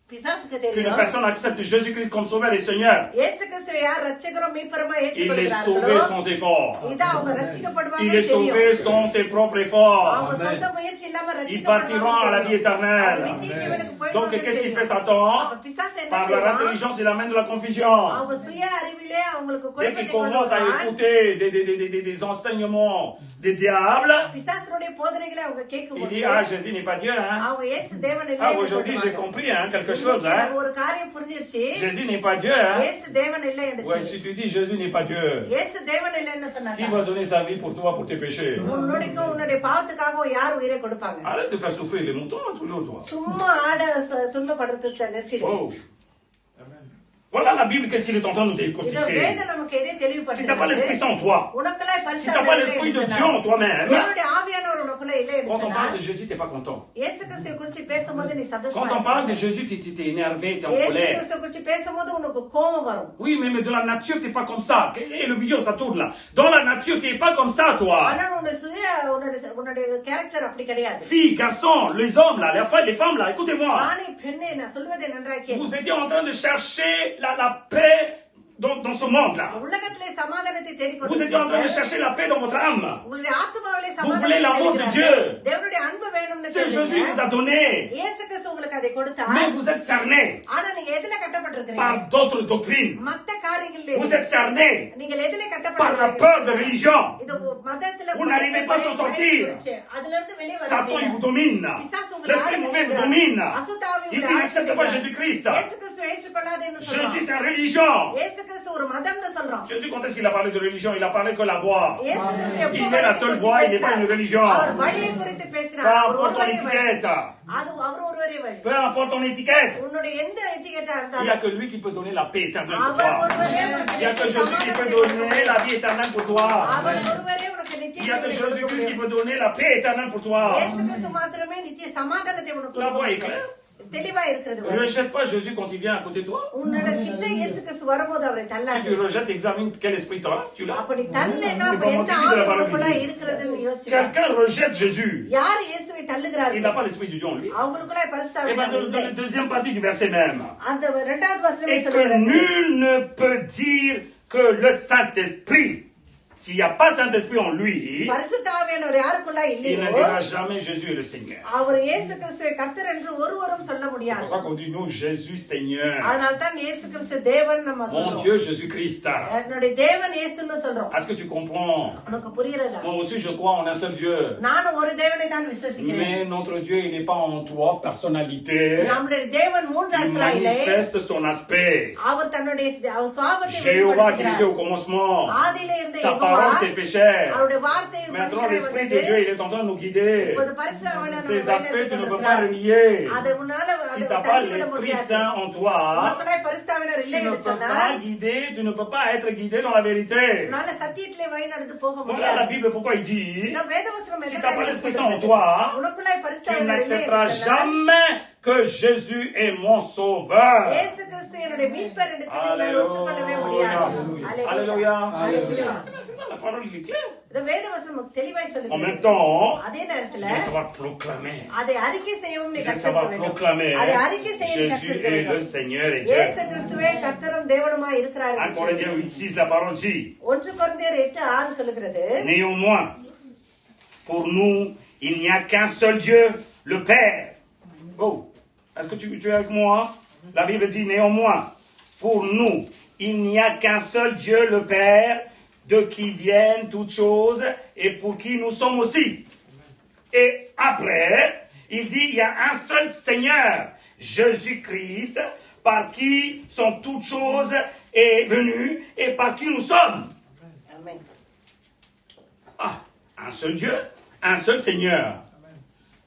பிசாசுக்கு qu'une தெரியும். personne accepte Jésus-Christ comme sauveur et Seigneur. இயேசு கிறிஸ்துவை யார் இரட்சகரும் மீட்பருமா Il est ஏற்றுக்கொள்கிறார்களோ sauvé sans effort. இத அவங்க ரட்சிக்கப்படுவாங்க. Il est sauvé sans ses propres efforts. அவங்க சொந்த முயற்சி இல்லாம Ils partiront à la vie éternelle. நித்திய ஜீவனுக்கு போய் Donc, qu'est-ce qu'il fait Satan? பிசாசு என்ன Par leur செய்வான்? intelligence, il amène de la confusion. அவங்க சுய அறிவிலே அவங்களுக்கு Dès குழப்பத்தை qu'il கொண்டு commence à வருவான். écouter des enseignements des diables, பிசாசுடைய போதனைகளை அவங்க il கேட்கும்போது dit, ah, Jésus n'est pas Dieu, hein. அவங்க இயேசு தேவன் இல்லை Ah, என்று aujourd'hui, j'ai சொல்லுவாங்க. compris, hein, quelque chose, hein. ஒரு காரியம் புரிஞ்சிருச்சு. Jésus n'est pas Dieu, hein. இயேசு தேவன் இல்லை என்று Ouais, சொல்லி. si tu dis Jésus n'est pas Dieu, இயேசு தேவன் இல்லைன்னு qui சொன்னாங்க. va donner sa vie pour toi, pour tes péchés? உன்னுடைக்கும் உன்னுடைய பாவத்துக்காக யார் உயிரை கொடுப்பாங்க? Arrête de faire souffrir les moutons, hein, toujours, toi. சும்மா ஆட துன்பப்படுறதுக்கு நிறுத்திடு. Oh. Voilà la Bible, qu'est-ce qu'il est en train de nous இத décortiquer. வேதம் நமக்கு எதை Si t'as pas l'Esprit தெளிவுபடுத்துகிறது? Saint en toi, உனக்குள்ளாய் si பரிசுத்த t'as pas ஆவியானவர் l'Esprit de இல்லை Dieu en என்று toi-même, தேவனுடைய ஆவியானவர் உனக்குள்ள இல்லை என்று quand on சொன்னார். parle de Jésus, t'es pas content. இயேசு கிறிஸ்துவை குறித்து பேசும்போது நீ Quand சந்தோஷமா on parle de இருக்க. Jésus, t'es énervé, t'es en இயேசு colère. கிறிஸ்துவை குறித்து பேசும்போது உனக்கு கோபம் வரும். Oui, mais de la nature, t'es pas comme ça. Et le vidéo, ça tourne là. Dans la nature, t'es pas comme ça, toi. ஆனா உன்னுடைய கேரக்டர் அப்படி கிடையாது. Filles, garçons, les hommes là, les femmes là, écoutez-moi. ஆணை பெண்ணே நான் சொல்வதை நன்றாக கேளு. Vous étiez en train de chercher la paix dans ce monde-là. உலகத்திலே சமாதானத்தை தேடிக் Vous étiez en train de கொண்டிருக்கிறீர்கள். chercher la paix dans votre âme. உங்களுடைய ஆத்துமாவிலே Vous voulez சமாதானத்தை l'amour de தேடுகிறீர்கள். Dieu. தேவனுடைய அன்பு வேணும்னு C'est Jésus qui vous சொல்றீங்க. a donné. இயேசு கிறிஸ்து உங்களுக்கு அதை கொடுத்தா. Mais vous êtes cernés ஆனா நீங்க எதுல கட்டப்பட்டிருக்கிறீங்க? par d'autres doctrines. மத்த காரியங்களிலே Vous êtes cernés நீங்கள் எதுல par la கட்டப்பட்டிருக்கிறீங்க? peur de religion. இது மதத்துல Vous n'arrivez pas à s'en sortir. அதுல இருந்து வெளியே வர Satan, il vous domine. பிசாசு உங்களை L'esprit ஆளுகை mauvais vous செய்கிறார். domine. அசுத்தாவி Il உங்களை dit, ஆளுகை n'accepte pas செய்கிறார். Jésus-Christ. இயேசு கிறிஸ்து ஏற்றுக்கொள்ளாதேன்னு Jésus, சொல்றான். c'est une religion. இயேசு கிறிஸ்து ஒரு மதம்னு சொல்றான். Jésus, quand est-ce qu'il a parlé de religion? Il a parlé que la voix. இயேசு கிறிஸ்து எப்போ Il est la seule voix, il n'est pas une religion. அவர் வழியை குறித்து பேசினார். Peu அவர் importe ton ஒருவரே வழி. étiquette. அது அவர் ஒருவரே வழி. Peu importe ton étiquette. உன்னுடைய எந்த எட்டிகேட்டா Il n'y a இருந்தாலும் que lui qui peut donner la paix éternelle pour அவர் toi. ஒருவரே உனக்கு Il n'y a que நித்திய Jésus qui peut சமாதானத்தை donner la vie éternelle pour toi. அவர் ஒருவரே உனக்கு நித்திய Il n'y a que ஜீவனை கொடுக்க Jésus-Christ qui முடியும். peut donner la paix éternelle pour toi. இயேசு கிறிஸ்து மாத்திரமே நித்திய சமாதானத்தை உனக்கு La கொடுக்க voix est முடியும். claire. தெளிவா இருக்கிறது Ne rejette pas Jésus quand il vient à côté de toi. உன்னோட கிட்ட இயேசு கிறிஸ்து வரும்போது அவரை Si தள்ளாது. tu rejettes, examine quel esprit tu as. Tu l'as. அப்படி தள்ளேன்னா C'est அப்ப pas moi எந்த qui dis, c'est la ஆவி parole உனக்குள்ள de Dieu. இருக்கிறதுன்னு யோசிச்சு. Quelqu'un rejette Jésus. யார் இயேசுவை நோக்கி Il n'a தள்ளுகிறார்கள். pas l'Esprit de Dieu en lui. அவங்களுக்குள்ள பரிசுத்த Et bien, ஆவியானவர் dans இல்லை. la deuxième partie du verset même. அந்த இரண்டாவது வசனமே Et que சொல்கிறது, nul ne peut dire que le Saint-Esprit, s'il n'y a pas Saint-Esprit en lui, பரிசுத்த ஆவியானவர் யாருக்குள்ள il ne இல்லையோ dira jamais Jésus est le Seigneur. அவர் இயேசு கிறிஸ்துவை கர்த்தர் என்று ஒருவரும் சொல்ல C'est முடியாது. pour ça qu'on dit nous Jésus Seigneur. அதனால தான் இயேசு கிறிஸ்து தேவன் நம்ம Mon சொல்றோம். Dieu Jésus-Christ. என்னுடைய தேவன் இயேசுன்னு சொல்றோம். Est-ce que tu comprends? உனக்கு புரியுறதா? Moi aussi je crois en un seul Dieu. நானும் ஒரு தேவனை தான் விசுவாசிக்கிறேன். Mais notre Dieu il n'est pas en trois personnalités. நம்முடைய தேவன் மூன்று Il ஆட்களா இல்லை. manifeste son aspect. அவர் தன்னுடைய சுவாபத்தை Jéhovah qui était au வெளிப்படுத்துகிறார். commencement. ஆதியிலே இருந்த Sa Jehovah parole s'est fait chair. அவருடைய வார்த்தை Maintenant மனுஷனாய் l'Esprit வந்தது. de Dieu il est en train de nous guider. இப்போது பரிசுத்த ஆவியானவர் Ces நம்மை aspects tu ne peux வழிநடத்தி pas கொண்டிருக்கிறார். renier. அதை உன்னால Si tu n'as pas l'Esprit Saint en toi, உனக்குள்ளே பரிசுத்த ஆவியானவர் tu இல்லை ne என்று peux சொன்னால் pas guider, tu ne peux pas être guidé dans la vérité. உன்னால சத்தியத்திலே வழி நடந்து போக Voilà la முடியாது. Bible pourquoi il dit, இந்த வேதவசனம் si tu எதற்காக n'as pas l'Esprit Saint en சொல்கிறது? toi, உனக்குள்ளே பரிசுத்த tu ஆவியானவர் இல்லை n'accepteras என்று சொன்னால் jamais que Jésus est mon sauveur. இயேசு கிறிஸ்து என்னுடைய மீட்பர் என்று சொல்லி உன்னால் ஒற்றுக்கொள்ளவே முடியாது. Alléluia. அல்லேலூயா. Alléluia. அல்லேலூயா. C'est ça la parole, il est clair. இந்த வேதவசனம் தெளிவாய் En சொல்லுகிறது. même temps, அதே tu நேரத்துல dois savoir proclamer. அதை அறிக்கை செய்யவும் நீ Tu dois கற்றுக்க savoir வேண்டும். proclamer அதை அறிக்கை செய்ய நீ Jésus கற்றுக்க est le வேண்டும். Seigneur et இயேசு Dieu. கிறிஸ்துவே கர்த்தரும் தேவனுமாய் இருக்கிறார் 1 என்று Corinthiens 8:6, la parole dit, 1 கொரிந்தியர் 8:6 சொல்லுகிறது. néanmoins, pour nous, il n'y a qu'un seul Dieu, le Père. Oh, est-ce que tu es avec moi? La Bible dit, néanmoins, pour nous, il n'y a qu'un seul Dieu, le Père, de qui viennent toutes choses et pour qui nous sommes aussi. Et après, il dit, il y a un seul Seigneur, Jésus-Christ, par qui sont toutes choses et venues et par qui nous sommes. Amen. Ah, un seul Dieu, un seul Seigneur.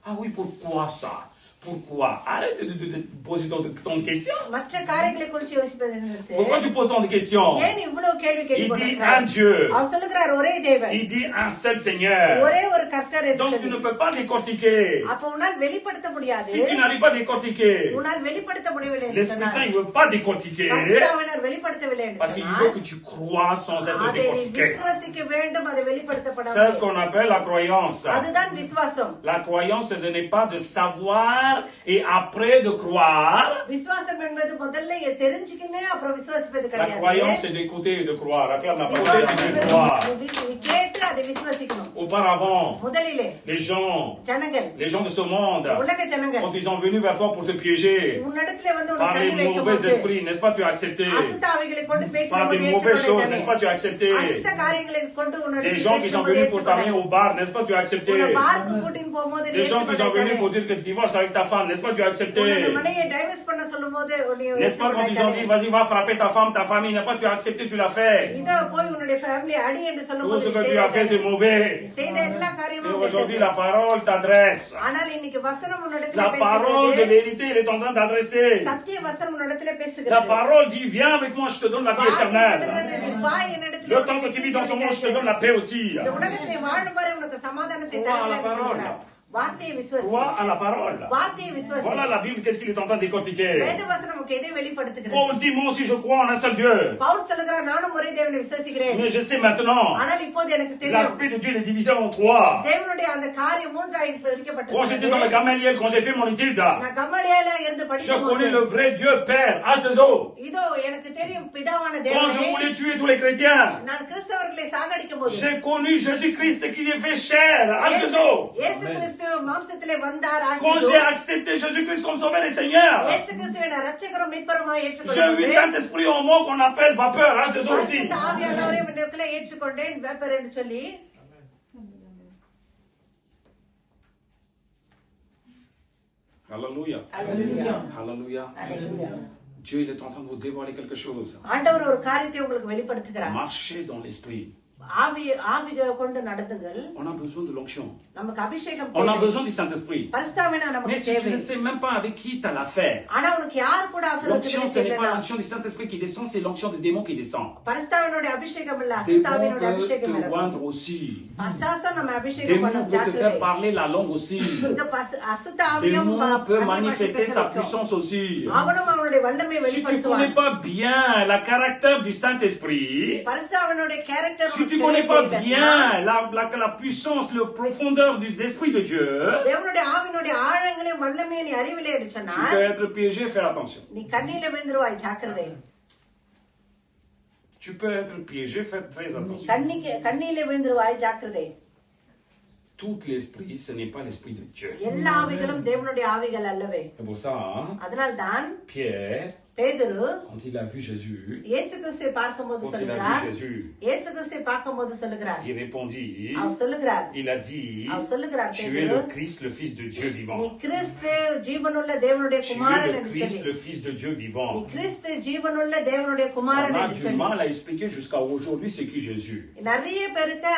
Ah oui, pourquoi ça? Pourquoi? Arrête de poser tant de questions. மற்ற காரியங்களை குறித்து யோசிப்பதை நிறுத்து. Pourquoi tu poses tant de questions? ஏன் இவ்வளவு கேள்வி Il கேட்டுக் dit un கொண்டிருக்கிறாய்? Dieu. அவர் சொல்லுகிறார் ஒரே தேவன், Il dit un seul Seigneur. ஒரே ஒரு கர்த்தர் என்று Donc tu சொல்லி. ne peux pas décortiquer. அப்ப உன்னால் வெளிப்படுத்த முடியாது. Si tu n'arrives pas à décortiquer, உன்னால் வெளிப்படுத்த முடியவில்லை என்று l'Esprit Saint, சொன்னால், il ne veut pas décortiquer பரிசுத்த ஆவியானவர் வெளிப்படுத்தவில்லை என்று parce qu'il veut சொன்னால், que tu crois sans être அதை நீ décortiqué. விசுவாசிக்க வேண்டும், அதை வெளிப்படுத்தப்பட C'est ce வேண்டும். qu'on appelle la croyance. அதுதான் விசுவாசம். La croyance ce n'est pas de savoir et après de croire. விசுவாசம் என்பது முதல்ல தெரிஞ்சுக்கினே அப்புறம் விசுவாசிப்பது La கிடையாது. croyance c'est d'écouter et de croire. Acclame la parole விசுவாசம் de என்பது croire. நீ கேட்டு அதை விசுவாசிக்கணும். Auparavant, முதலிலே les gens de ce monde, உலக ஜனங்கள் quand ils sont venus vers toi pour te piéger, உன்னிடத்திலே வந்து par உனக்கு les கண்ணி வைக்கும் mauvais போது esprits, n'est-ce pas, tu as accepté. அசுத்த ஆவிகளை கொண்டு Par பேசும்போது des mauvaises choses, ஏற்றுக்கொண்டாய். n'est-ce pas, tu as accepté. அசுத்த காரியங்களை கொண்டு Des உன்னிடத்தில் gens qui sont பேசும்போது venus pour t'amener ஏற்றுக்கொண்டாய். au bar, n'est-ce pas, tu as accepté. உன்னை பார்க்கு கூட்டின்னு போகும்போது நீ Des gens qui sont venus pour ஏற்றுக்கொண்டாய். dire que tu divorces avec ta femme, n'est-ce pas, tu as accepté. உன்னுடைய மனைவியை டைவர்ஸ் பண்ண சொல்லும்போது நீ N'est-ce pas, quand ils ont dit, vas-y, va frapper ta femme, ta famille, n'est-ce pas, tu as accepté, tu l'as fait. இத போய் உன்னுடைய ஃபேமிலி அடி என்று Tout சொல்லும்போது ce நீ que tu as fait, c'est செய்த mauvais. எல்லா Et காரியமும் aujourd'hui, கெட்டது. la parole t'adresse. ஆனால் இன்னைக்கு வசனம் உன்னிடத்தில் La parole de பேசுகிறது. vérité, il est en train d'adresser. சத்திய வசனம் உன்னிடத்தில் La பேசுகிறது. parole dit, viens avec moi, je te donne la vie வார்த்தை éternelle. சொல்லுகிறது, நீ வா என்னிடத்தில் Le temps que tu vis dans ce monde, je te donne la paix aussi. இந்த உலகத்திலே வாழும் வரை உனக்கு சமாதானத்தை Crois à தருவேன் la என்று parole. சொல்கிறார். வார்த்தையை விசுவாசி. Crois à la parole. வார்த்தையை விசுவாசி. Voilà la Bible, qu'est-ce qu'il est en train de décortiquer. வேதவசனம் நமக்கு எதை வெளிப்படுத்துகிறது? Paul dit, moi aussi je crois en un seul Dieu. Pavul சொல்லுகிறார், நானும் ஒரே தேவனை விசுவாசிக்கிறேன். Mais je sais maintenant, ஆனால் இப்போது எனக்கு தெரியும், l'aspect de Dieu il est divisé en trois. தேவனுடைய அந்த காரியம் மூன்றாய் Quand j'étais பிரிக்கப்பட்டிருக்கிறது. dans le Gamaliel, quand j'ai fait mon étude, நான் கமலியால இருந்து je படிக்கும்போது connais le vrai Dieu, Père, H2O. இதோ எனக்கு தெரியும் பிதாவான Quand je தேவனை. voulais tuer tous les chrétiens, நான் கிறிஸ்தவர்களை சாகடிக்கும் போது j'ai connu Jésus-Christ qui est fait chair, H2O. இயேசு கிறிஸ்து மாம்சத்திலே வந்தார். Quand j'ai accepté Jésus-Christ comme sauveur et Seigneur, இயேசு கிறிஸ்துவை நான் இரட்சகரும் மீட்பருமாய் j'ai eu ஏற்றுக்கொண்டேன். Saint-Esprit en moi qu'on appelle vapeur, H2O aussi. பரிசுத்த ஆவியானவரை எனக்குள்ளே ஏற்றுக்கொண்டேன், வேப்பர் என்று சொல்லி. Alléluia. Alléluia. Alléluia. Alléluia. Dieu il est en train de vous dévoiler quelque chose. ஆண்டவர் ஒரு காரியத்தை உங்களுக்கு வெளிப்படுத்துகிறார். Marchez dans l'esprit. ஆவியை கொண்டு நடந்துங்கள். On a besoin de l'onction. நமக்கு அபிஷேகம் On a தேவை. besoin du Saint-Esprit. பரிசுத்த ஆவியான நமக்கு Mais si tu தேவை. ne sais même pas avec qui tu as l'affaire, ஆனா உனக்கு யார் கூட offer l'onction ce n'est pas வச்சிருக்கீங்க? l'onction du Saint-Esprit qui descend, c'est l'onction des démons qui descend. பரிசுத்த ஆவியினுடைய அபிஷேகம் இல்ல, Des அசுத்த ஆவியினுடைய démons peuvent அபிஷேகம் te இல்ல. oindre aussi. அசாசம் நம்ம Des அபிஷேகம் démons பண்ண peuvent te faire ஜாக்கிரதை. parler la langue aussi. இந்த அசுத்த Des ஆவியும் démons peuvent அந்நிய பாஷை manifester பேச sa வைக்கும். puissance aussi. அவனும் அவனுடைய வல்லமை Si tu ne connais வெளிப்படுத்துவான். pas bien le caractère du Saint-Esprit, பரிசுத்த ஆவியினுடைய character si tu connais pas bien la puissance, la profondeur de l'Esprit de Dieu, தேவனுடைய ஆவியினுடைய ஆழங்களையும் வல்லமையை நீ அறிவிலே tu எடுச்சனா peux être piégé, fais attention. நீ கண்ணில விழுந்துருவாய், ஜாக்கிரதை. Tu peux être piégé, fais très நீ attention. கண்ணில விழுந்துருவாய், ஜாக்கிரதை. Tout l'esprit, ce n'est pas l'esprit de Dieu. எல்லா ஆவிகளும் தேவனுடைய ஆவிகள் அல்லவே. C'est pour ça, அதனால்தான் Pierre, பேதுரு quand il a vu Jésus, இயேசு கிறிஸ்துவை பார்க்கும்போது quand il a சொல்லுகிறார், vu Jésus, இயேசு கிறிஸ்துவை பார்க்கும்போது சொல்லுகிறார், il répondit, அவர் சொல்லுகிறார், il a dit, அவர் சொல்லுகிறார், tu es பேதுரு, le Christ, le Fils de Dieu நீ vivant. கிறிஸ்து ஜீவனுள்ள தேவனுடைய Tu es குமாரன் le என்று Christ, சொல்லி, le Fils de Dieu நீ vivant. கிறிஸ்து ஜீவனுள்ள தேவனுடைய On குமாரன் a என்று du சொல்லி mal à expliquer jusqu'à aujourd'hui c'est qui Jésus. நிறைய பேருக்கு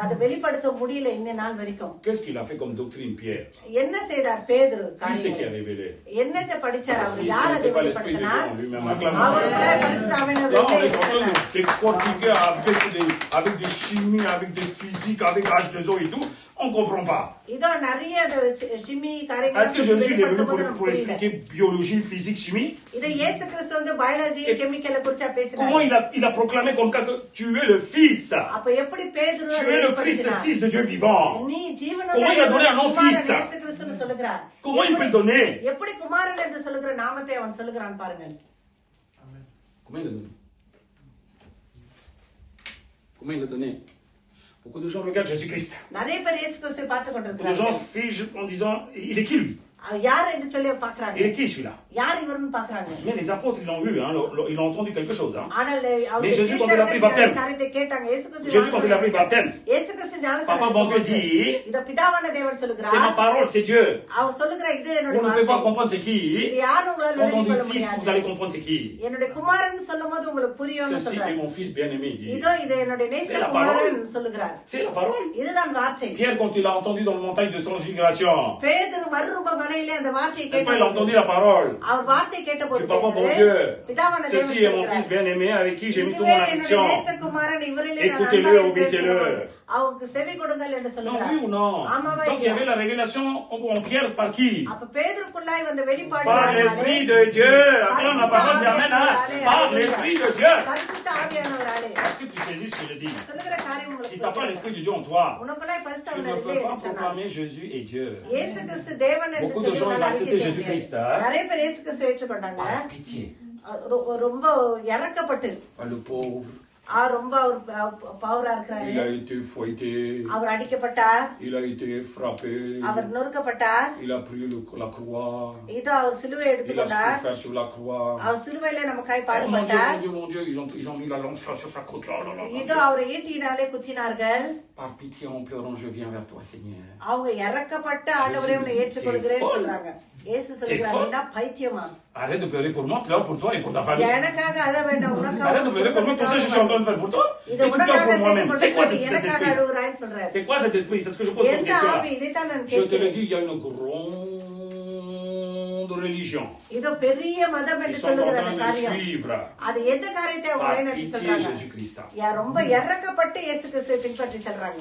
அது வெளிப்படுத்த முடியல இந்த நாள் வரைக்கும். Qu'est-ce qu'il a fait comme doctrine, Pierre? என்ன செய்தார் பேதுரு? Qui c'est qui a révélé? என்னத்தை படிச்சார் அவர்? Si ce யார் அதை n'était pas l'Esprit de Dieu வெளிப்படுத்தினார்? en lui-même, acclamons. அவருக்குள்ளே பரிசுத்த ஆவியானவர் Là, on est en train வெளிப்படுத்தினார். de décortiquer avec des chimies, avec des physiques, avec H2O et tout. On ne comprend pas. இதோ நிறைய SIMI Est-ce que Jésus il est venu pour காரியங்கள் expliquer biologie, physique, chimie? இது இயேசு கிறிஸ்து வந்து பயாலஜி கெமிக்கலை குறிச்சா Comment பேசினார். il a proclamé comme ça que tu es le Fils? அப்ப எப்படி பேதுரு Tu es le Christ, le வெளிப்படுத்தினார்? Fils de Dieu vivant. நீ ஜீவனுள்ள Comment il a donné un nom குமாரன் fils? இயேசு கிறிஸ்துன்னு சொல்லுகிறார். Comment il peut le donner? எப்படி குமாரன் என்று சொல்லுகிற நாமத்தை அவன் சொல்லுகிறான் பாருங்க. Comment il l'a donné? Comment il l'a donné? Beaucoup de gens regardent Jésus-Christ. நிறைய பேர் இயேசு கிறிஸ்துவை பார்த்து Beaucoup de கொண்டிருக்கிறார்கள். gens figent en disant, il est qui lui? யார் என்று சொல்லி பாக்குறாங்க. Il est qui celui-là? யார் இவர்னு பாக்குறாங்க. Mais les apôtres, ils l'ont vu, hein, ils ont entendu quelque chose. Hein. ஆனால் Mais அவருடைய Jésus, quand il a pris சீஷர்கள் baptême, காரியத்தை கேட்டாங்க. இயேசு கிறிஸ்து Jésus, quand il a pris baptême, இயேசு கிறிஸ்து ஞானஸ்நானம் Papa, bon Dieu எடுக்கும்போது, dit, இத பிதாவான தேவன் c'est ma சொல்லுகிறார். parole, c'est Dieu. அவர் சொல்லுகிற இது Vous என்னுடைய ne pouvez pas வார்த்தை. comprendre c'est qui. இது யாரும் உங்களால Quand on விளங்கிக் கொள்ள dit fils, vous முடியாது. allez comprendre c'est qui. என்னுடைய குமாரன் சொல்லும்போது உங்களுக்கு புரியும்னு Ceci est சொல்றாரு. mon fils bien-aimé, il dit. இதோ இது என்னுடைய நேச C'est la குமாரன் parole. சொல்லுகிறார். C'est la parole. இதுதான் வார்த்தை. Pierre, quand il a entendu dans le montagne de transfiguration, பேதுரு மறுரூப மலையிலே அந்த வார்த்தையை n'est-ce pas, il a கேட்டபோது, entendu la parole. அவர் வார்த்தை கேட்டபோது Tu parles, bon பேதுரு, Dieu. பிதாவான தேவன் Ceci est mon fils சொல்லுகிறார். bien-aimé avec qui j'ai mis toute இதுவே mon என்னுடைய affection. நேச குமாரன், இவரிலே நான் Écoutez-le, அன்பாய் obéissez-le. இருக்கிறேன். அவருக்கு செவி கொடுங்கள் என்று Non, சொல்லுகிறார். oui ou non? ஆமாவா Donc il y இல்லையா? avait la révélation en Pierre par qui? அப்ப பேதுருக்குள்ளாய் வந்த வெளிப்பாடு Par யாராலே? l'Esprit de Dieu. Attends, la parole c'est Amen, hein? Par l'Esprit de Dieu. பரிசுத்த ஆவியானவராலே. Est-ce que tu saisis ce que je dis? சொல்லுகிற காரியம் Si உங்களுக்கு tu n'as pas புரியுதா? l'Esprit de Dieu en toi, உனக்குள்ளாய் பரிசுத்த tu ne ஆவியானவர் peux இல்லை pas என்று சொன்னார். proclamer Jésus est Dieu. இயேசு கிறிஸ்து தேவன் என்று Beaucoup de சொல்லி gens, ils ont உங்களால் accepté அறிக்கை செய்ய Jésus-Christ, முடியாது. hein? நிறைய பேர் இயேசு கிறிஸ்து ஏற்றுக்கொண்டாங்க. Par pitié. ரொம்ப இறக்கப்பட்டு Pas le pauvre. ரொம்ப அவர் பவரா Il a இருக்கிறாரு. été fouetté. அவர் அடிக்கப்பட்டார், Il a été frappé. அவர் நொறுக்கப்பட்டார். Il a pris la croix. இதோ அவர் சிலுவை Il a எடுத்துக்கொண்டார். souffert sur la croix. அவர் சிலுவையில நமக்காய் Oh mon Dieu, பாடுபட்டார். mon Dieu, mon Dieu, ils ont mis la lance là sur sa côte là. இதோ அவரை ஈட்டியினாலே குத்தினார்கள். Par pitié en pleurant, je viens vers toi, Seigneur. அவங்க இறக்கப்பட்ட ஆண்டவரே உன்னை ஏற்றுக்கொள்கிறேன்னு சொல்றாங்க. இயேசு சொல்கிறார், என்ன பைத்தியமா? Arrête de pleurer pour moi, pleure pour toi et pour ta famille. எனக்காக அழ வேண்டாம், உனக்காக Arrête de pleurer pour moi, tout ça je suis en train de faire pour toi. Et இதை tu pleures உனக்காக pour moi-même. செய்து C'est quoi cet கொண்டிருக்கிறேன், எனக்காக esprit? அழுகுறான்னு சொல்றாரு. C'est quoi cet esprit? C'est ce que je pose comme எந்த question ஆவி? là. இதைத்தான் நான் Je te le கேட்கிறேன். dis, il y a une grande religion. இதோ பெரிய மதம் Ils என்று sont en சொல்லுகிற train அந்த de காரியம். suivre அது எந்த காரியத்தை அவங்க par வழிநடத்தி pitié சொல்றாங்க? Jésus-Christ. ரொம்ப இறக்கப்பட்டு இயேசு கிறிஸ்துவை பின்பற்றி செல்றாங்க.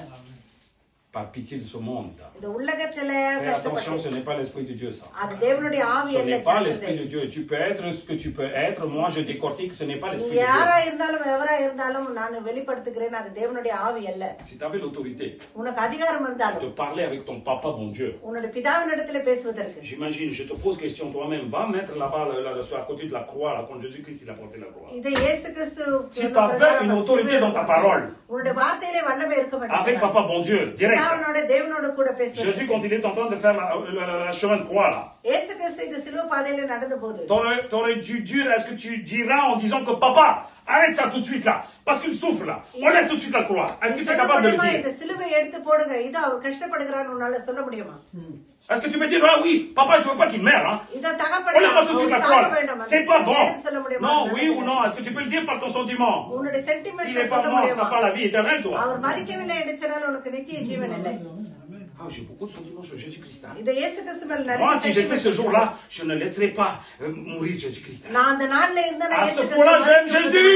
Par pitié de ce monde. இந்த உலகத்துல Fais attention, கஷ்டப்பட்டு ce n'est pas l'esprit de Dieu ça. அது தேவனுடைய ஆவி Ce அல்ல. n'est pas l'esprit de Dieu. Tu peux être ce que tu peux être. Moi, je décortique, ce n'est pas நீ l'esprit de யாரா Dieu. இருந்தாலும் எவரா இருந்தாலும் நான் வெளிப்படுத்துகிறேன், அது தேவனுடைய ஆவி அல்ல. Si tu avais l'autorité உனக்கு அதிகாரம் de இருந்தாலும் parler avec ton papa, bon Dieu, உன்னுடைய பிதாவினிடத்துல பேசுவதற்கு j'imagine, je te pose question toi-même, va mettre là-bas, là, à côté de la croix, là, quand Jésus-Christ il a porté la croix. இதை இயேசு கிறிஸ்து Si tu avais une autorité dans ta parole, உன்னுடைய வார்த்தையிலே வல்லமை இருக்க avec வேண்டும். papa, bon Dieu, direct. பிதாவினோட தேவனோட கூட பேசுவது. Jésus, quand il est en train de faire la chemin de croix, là, இயேசு கிறிஸ்து இந்த சிலுவை பாதையில நடந்த போது t'aurais dû dire, est-ce que tu diras en disant que papa, arrête ça tout de suite là, parce qu'il souffre là, enlève tout de suite la croix. Est-ce que tu es capable de le இந்த dire? சிலுவை எடுத்து போடுங்க, இது அவர் கஷ்டப்படுகிறான்னு உன்னால சொல்ல முடியுமா? Est-ce que tu peux dire, ah oui, papa, je veux pas qu'il meure, hein? இத தகப்பனே Enlève tout de suite la அவர் croix. சாக வேண்டாம், அந்த C'est pas சிலுவையை bon. எடுத்து சொல்ல முடியுமா? Non, oui ou non? Est-ce que tu peux le dire par ton sentiment? உன்னுடைய S'il சென்டிமெண்ட்ல est pas சொல்ல mort, முடியுமா? t'as pas la vie éternelle, toi. அவர் மரிக்கவில்லை என்று சொன்னால் உனக்கு நித்திய ஜீவன் இல்லை. Ah, j'ai beaucoup de sentiments sur Jésus-Christ. Hein? இத இயேசு கிறிஸ்து மேல நிறைய Moi, si j'étais ce sentiment jour-là, je ne laisserais pas mourir Jésus-Christ. Hein? நான் அந்த நாள்ல இருந்தா À ce point-là, j'aime Jésus.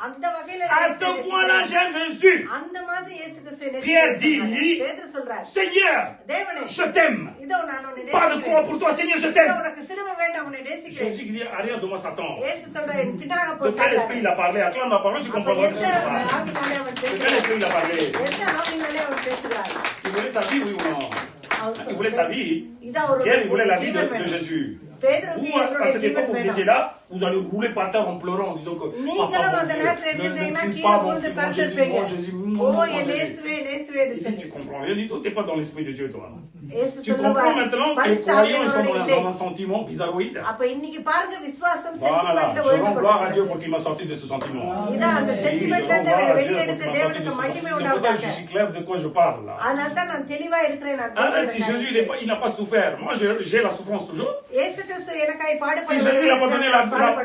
அந்த வகையில À ce point-là, j'aime Jésus. அந்த மாதிரி இயேசு கிறிஸ்துவை Pierre dit, பேதுரு சொல்றார், Seigneur, தேவனே je t'aime. இதோ நான் உன்னை Pas de croix நேசிக்கிறேன். pour toi, Seigneur, je இதோ t'aime. உனக்கு சிலுவை வேண்டாம், உன்னை நேசிக்கிறேன். Jésus qui dit, arrière de moi, Satan. இயேசு சொல்றார், என் பின்னாக De போ quel esprit சாத்தானே. il a parlé? Acclame la parole, tu அப்ப comprendras de ce எந்த qu'il parle. ஆவினாலே அவன் De quel பேசுகிறான்? esprit il a parlé? எந்த ஆவினாலே அவன் பேசுகிறான்? Il voulait sa vie, oui ou non? Il voulait sa vie. இதோ ஒரு Pierre, il voulait la vie ஜீவன் de வேணும். Jésus. பேதுருக்கு Vous, à இயேசுடைய cette époque ஜீவன் où vous வேணும். étiez là, vous allez rouler par terre en pleurant, en disant que நீங்களும் Papa, அந்த mon நேரத்துல Dieu, ne இருந்தீங்கன்னா tue கீழே pas mon விழுந்து Jésus, mon பார்த்திருப்பீங்க. Jésus, ஓ mon என் Jésus. இயேசுவே, இயேசுவே Il dit, tu comprends rien du tout, t'es pas dans l'esprit de Dieu, toi. இயேசு Tu சொல்லுவார், comprends maintenant que les பரிசுத்த croyants ils sont ஆவியானவரோட இல்லை. dans un sentiment bizarroïde. அப்ப இன்னைக்கு பாருங்க விசுவாசம் Voilà, சென்டிமெண்ட்ல je rends gloire à Dieu pour ஓய்வு qu'il m'a sorti de ce sentiment. இதான் அந்த Oui, je சென்டிமெண்ட்ல rends இருந்து gloire à Dieu வெளியே pour எடுத்த qu'il m'a sorti de தேவனுக்கு ce மகிமை sentiment. C'est pour ça que je உண்டாவதாக. suis clair de quoi je parle là. அதனால தான் நான் தெளிவா இருக்கிறேன். நான் Ah, si பேசுகிறேன். Jésus il n'a pas souffert, moi j'ai la souffrance toujours. இயேசு கிறிஸ்து எனக்காய் Si பாடுபடுவார். Jésus il a pas donné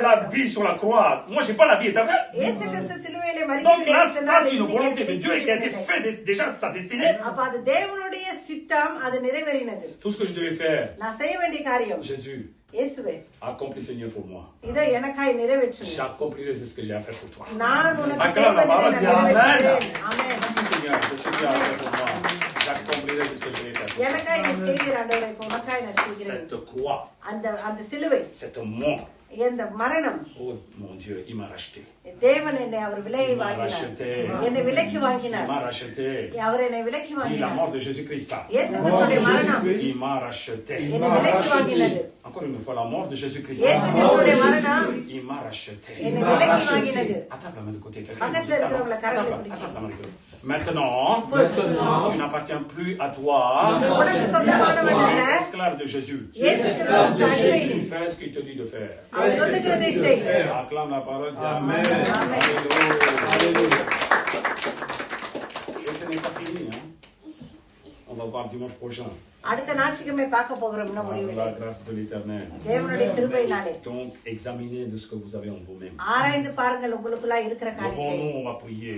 la vie sur la croix, moi j'ai pas la vie éternelle. இயேசு கிறிஸ்து சிலுவையிலே Donc மரித்து là, விட்டதால் ça c'est une இன்னைக்கு volonté de எனக்கு Dieu et qui a été இல்லை. fait déjà de sa destinée. அப்ப அது தேவனுடைய சித்தம், அது நிறைவேறினது. Tout ce que je devais faire, நான் செய்ய வேண்டிய காரியம் Jésus, இயேசுவே accomplis Seigneur pour moi. இதை எனக்காய் நிறைவேற்றுங்க. J'accomplirai ce que j'ai à faire pour toi. நான் உனக்கு Acclame செய்ய la parole, வேண்டியதை நான் dis Amen. நிறைவேற்றுவேன். ஆமென். Accomplis Seigneur ce que tu as à faire pour moi. J'accomplirai ce que je vais faire pour toi. எனக்காய் நீ செய்கிற ஆண்டவரே, இப்ப உனக்காய் நான் செய்கிறேன். Cette croix, அந்த சிலுவை, cette mort, இந்த மரணம், oh mon Dieu, il m'a racheté. தேவன் என்னை அவர் விலையை Il m'a வாங்கினார். racheté. என்னை விலைக்கு Il வாங்கினார். m'a racheté. அவர் என்னை விலைக்கு Dis la வாங்கினார். mort de Jésus-Christ. இயேசு கிறிஸ்துடைய மரணம் Il m'a racheté. என்னை விலைக்கு வாங்கினது. Encore une fois, la mort de Jésus-Christ. இயேசு கிறிஸ்துடைய மரணம் Il m'a racheté. என்னை விலைக்கு வாங்கினது. Attrape la main de côté. Quelqu'un பக்கத்துல dit ça, non? இருக்கிறவங்கள கரங்களை Attrape பிடிச்சு. la main de côté. Maintenant, tu n'appartiens plus à toi. உனக்கு சொந்தமானவன் அல்ல. Esclave de Jésus. இயேசு கிறிஸ்துவுக்கு அடிமை. Fais ce qu'il te dit de faire. அவர் சொல்லுகிறதை செய். Acclame la parole. Dis Amen. Amen. Alléluia. Et ce n'est pas fini. Hein? On va voir dimanche prochain. அடுத்த ஞாயிற்றுக்கிழமை பார்க்க போகிறோம்னா Par முடியவில்லை. la grâce de l'Éternel. தேவனுடைய கிருபையினாலே Donc, examinez de ce que vous avez en vous-même. ஆராய்ந்து பாருங்கள் உங்களுக்குள்ள இருக்கிற காரியத்தை. Levons-nous, on va prier.